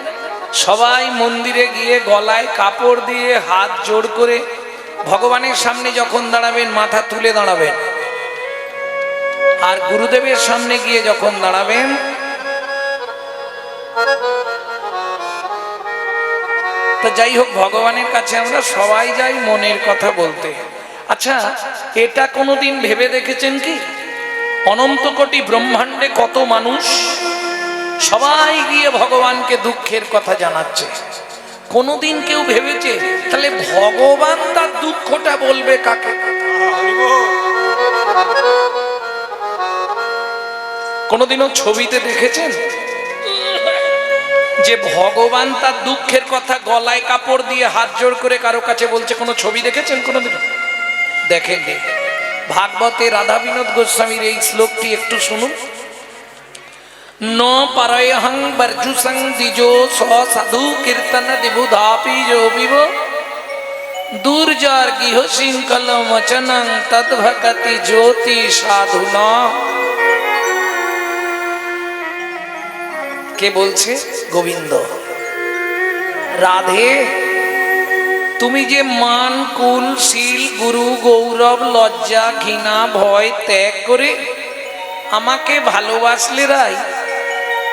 সবাই মন্দিরে গিয়ে গলায় কাপড় দিয়ে হাত জোড় করে ভগবানের সামনে যখন দাঁড়াবেন মাথা তুলে দাঁড়াবেন আর গুরুদেবের সামনে গিয়ে যখন দাঁড়াবেন তো যাই হোক ভগবানের কাছে আমরা সবাই যাই মনের কথা বলতে আচ্ছা এটা কোনোদিন ভেবে দেখেছেন কি অনন্ত কোটি ব্রহ্মাণ্ডে কত মানুষ সবাই গিয়ে ভগবানকে দুঃখের কথা জানাচ্ছে কোনোদিন কেউ ভেবেছে তাহলে ভগবান তার দুঃখটা বলবে কাকে হরি বল কোনোদিনও ছবিতে দেখেছেন যে ভগবান তার দুঃখের কথা গলায় কাপড় দিয়ে হাত জোড় করে কারো কাছে বলছে কোনো ছবি দেখেছেন কোনোদিন দেখেননি ভাগবতে রাধা বিনোদ গোস্বামীর এই শ্লোকটি একটু শুনুন ন পারয়হং বর্জু সং দিজো স সাধু কীর্তন দিবুধাপি যো বিব দুর্জার গৃহ শৃঙ্খল মচনং তদ ভগতি জ্যোতি সাধুনা কে বলছে গোবিন্দ রাধে তুমি যে মান কুল শীল গুরু গৌরব লজ্জা ঘৃণা ভয় ত্যাগ করে আমাকে ভালোবাসলে রাই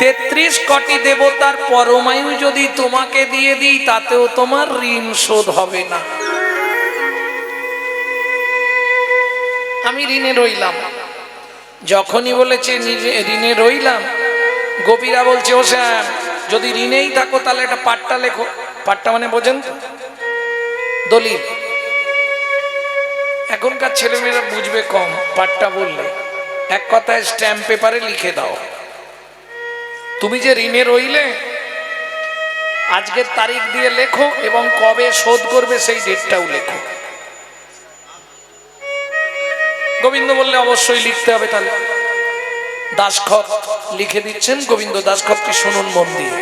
৩৩ কোটি দেবতার পরমায়ু যদি তোমাকে দিয়ে দিই তাতেও তোমার ঋণ শোধ হবে না আমি ঋণে রইলাম যখনই বলেছে ঋণে রইলাম গোপীরা বলছে ও শ্যাম যদি ঋণেই থাকো তাহলে একটা পাট্টা লেখো পাট্টা মানে বোঝেন তো দলিল এখনকার ছেলেমেয়েরা বুঝবে কম পাট্টা বললে এক কথায় স্ট্যাম্প পেপারে লিখে দাও তুমি যে ঋণে রইলে আজকের তারিখ দিয়ে লেখো এবং কবে শোধ করবে সেই ডেটটাও লেখো গোবিন্দ বললে অবশ্যই লিখতে হবে। তাহলে দাসখত লিখে দিচ্ছেন গোবিন্দ। দাসখতটি শুনুন মন দিয়ে,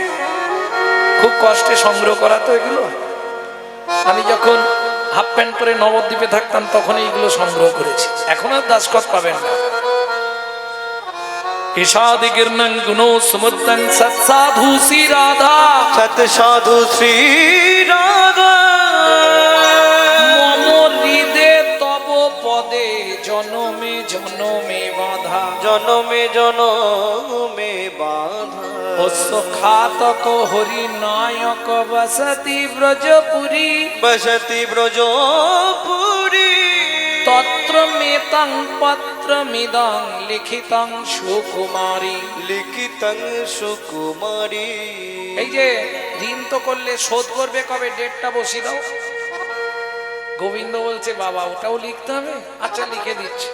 খুব কষ্টে সংগ্রহ করা তো এগুলো। আমি যখন হাফ প্যান্ট পরে নবদ্বীপে থাকতাম তখন এইগুলো সংগ্রহ করেছি, এখন আর দাসখত পাবেন না। ঈশাদি গির্নং গুণো সমুদ্রং সৎসাধু শ্রী রাধা, সত সাধু শ্রী রাধা, মম হৃদে তব পদে জনমে জনমে বাধা, জনমে জনমে বাধা। অস্য খাতক হরি নায়ক বসতি ব্রজপুরী, বসতি ব্রজপুরী, তত্র মেতং পত্রমিদং লিখিতং সুকুমারী। লিখিতং সুকুমারী। এই যে ঋণ তো করলে শোধ করবে কবে, ডেটটা বসিয়ে দাও। গোবিন্দ বলছে বাবা ওটাও লিখতে হবে, আচ্ছা লিখে দিচ্ছি।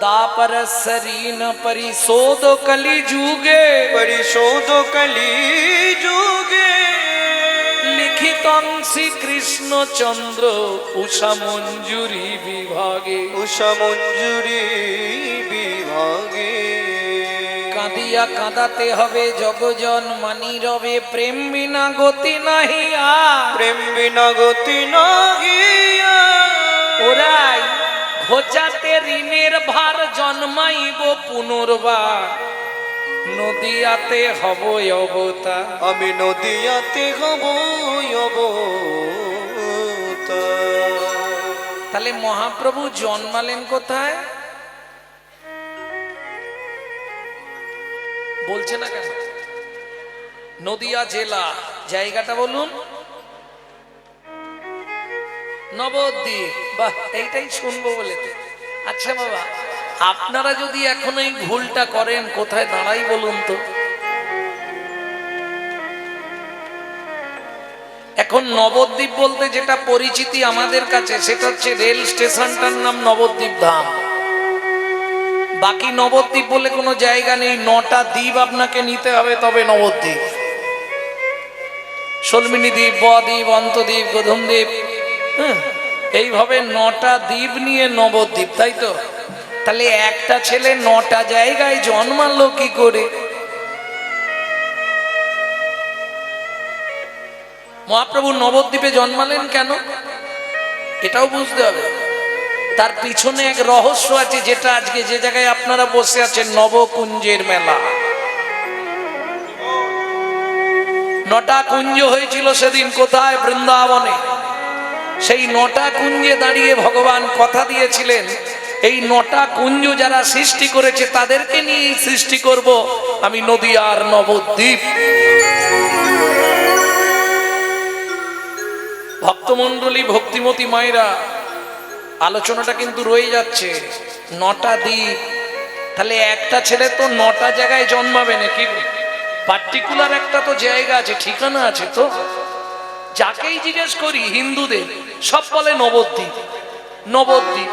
দাপর ঋণ পরিশোধ কলি যুগে, পরিশোধ কলি যুগে, লিখিতং শ্রীকৃষ্ণ চন্দ্র উষা মঞ্জুরি বিভাগে, উষা মঞ্জুরি বিভাগে। কাঁদিয়া কাঁদাতে হবে জগজন মানি রবে, প্রেম বিনা গতি নাহি আর। প্রেম বিনা গতি নাহিয়া। ওরাই ঘোচাতে ঋণের ভার জন্মাইব পুনর্বার, নদিয়াতে হব অবতার। আমি নদিয়াতে হব অবতার। তাহলে মহাপ্রভু জন্মালেন কোথায় বলছে না কেন? নদিয়া জেলা, জায়গাটা বলুন। নবদ্বীপ। বাহ, এইটাই শুনবো বলে তো। আচ্ছা বাবা, আপনারা যদি এখন এই ভুলটা করেন কোথায় দাঁড়াই বলুন তো? এখন নবদ্বীপ বলতে যেটা পরিচিতি আমাদের কাছে সেটা হচ্ছে রেল স্টেশনটার নাম নবদ্বীপ ধাম। বাকি নবদ্বীপ বলে কোনো জায়গা নেই। 9টা দ্বীপ আপনাকে নিতে হবে তবে নবদ্বীপ। শোলমিনী দ্বীপ, বদ্বীপ, অন্তদ্বীপ, গোধূমদ্বীপ, এইভাবে 9টা দ্বীপ নিয়ে নবদ্বীপ, তাই তো? তাহলে একটা ছেলে 9টা জায়গায় জন্মালো কি করে? মহাপ্রভু নবদ্বীপে জন্মালেন কেন এটাও বুঝতে হবে। তার পিছনে এক রহস্য আছে, যেটা আজকে যে জায়গায় আপনারা বসে আছেন নবকুঞ্জের মেলা। 9টা কুঞ্জ হয়েছিল সেদিন কোথায়? বৃন্দাবনে। সেই 9টা কুঞ্জে দাঁড়িয়ে ভগবান কথা দিয়েছিলেন এই 9টা কুঞ্জ যারা সৃষ্টি করেছে তাদেরকে নিয়ে সৃষ্টি করব আমি নদিয়ার নবদ্বীপ। ভক্তমণ্ডলী, ভক্তিমতী মায়েরা, আলোচনাটা কিন্তু রয়ে যাচ্ছে। 9টা দ্বীপ, তাহলে একটা ছেলে তো 9টা জায়গায় জন্মাবে নাকি? পার্টিকুলার একটা তো জায়গা আছে, ঠিকানা আছে তো। যাকেই জিজ্ঞেস করি হিন্দুদের সব বলে নবদ্বীপ নবদ্বীপ।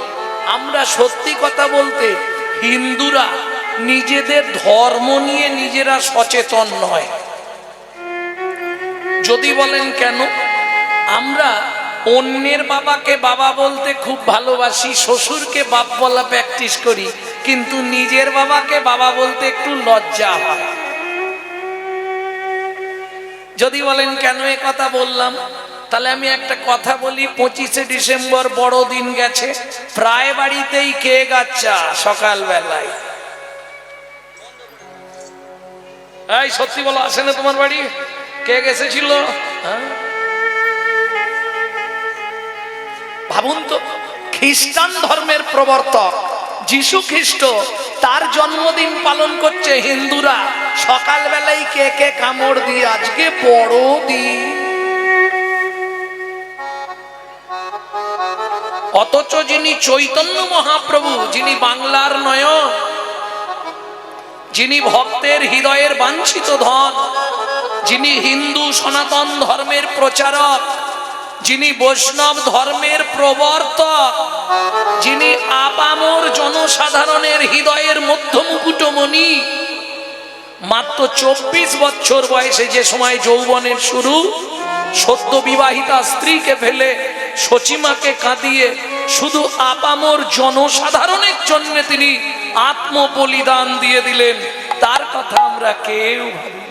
আমরা সত্যি কথা বলতে হিন্দুরা নিজেদের ধর্ম নিয়ে নিজেরা সচেতন নয়। যদি বলেন কেন? আমরা অন্যের বাবাকে বাবা বলতে খুব ভালোবাসি, শ্বশুরকে বাপ বলা প্র্যাকটিস করি, কিন্তু নিজের বাবাকে বাবা বলতে একটু লজ্জা হয়। যদি বলেন কেন এ কথা বললাম, তাহলে আমি একটা কথা বলি। 25শে ডিসেম্বর বড়দিন গেছে, প্রায় বাড়িতেই কেক আচ্ছা সকাল বেলায়। এই সত্যি বলো, আসে না তোমার বাড়ি কেক এসেছিল? ভাবুন তো, খ্রিস্টান ধর্মের প্রবর্তক যিশু খ্রিস্ট, তার জন্মদিন পালন করছে হিন্দুরা, সকালবেলায় কেকে কামড় দিয়ে আজকে বড়দিন। অথচ যিনি চৈতন্য মহাপ্রভু, যিনি বাংলার নয়ন, যিনি ভক্তের হৃদয়ের বাঞ্ছিত ধন, যিনি হিন্দু সনাতন ধর্মের প্রচারক, যিনি বৈষ্ণব ধর্মের প্রবর্তক, যিনি আপামর জনসাধারণের হৃদয়ের মধ্য মুকুটমণি, মাত্র 24 বছর বয়সে যে সময় যৌবনের শুরু, সদ্য বিবাহিতা স্ত্রীকে ফেলে সচিমাকে কাঁদিয়ে শুধু আপামর জনসাধারণের জন্য তিনি আত্ম বলিদান দিয়ে দিলেন, তার কথা আমরা কেউ ভাবি না।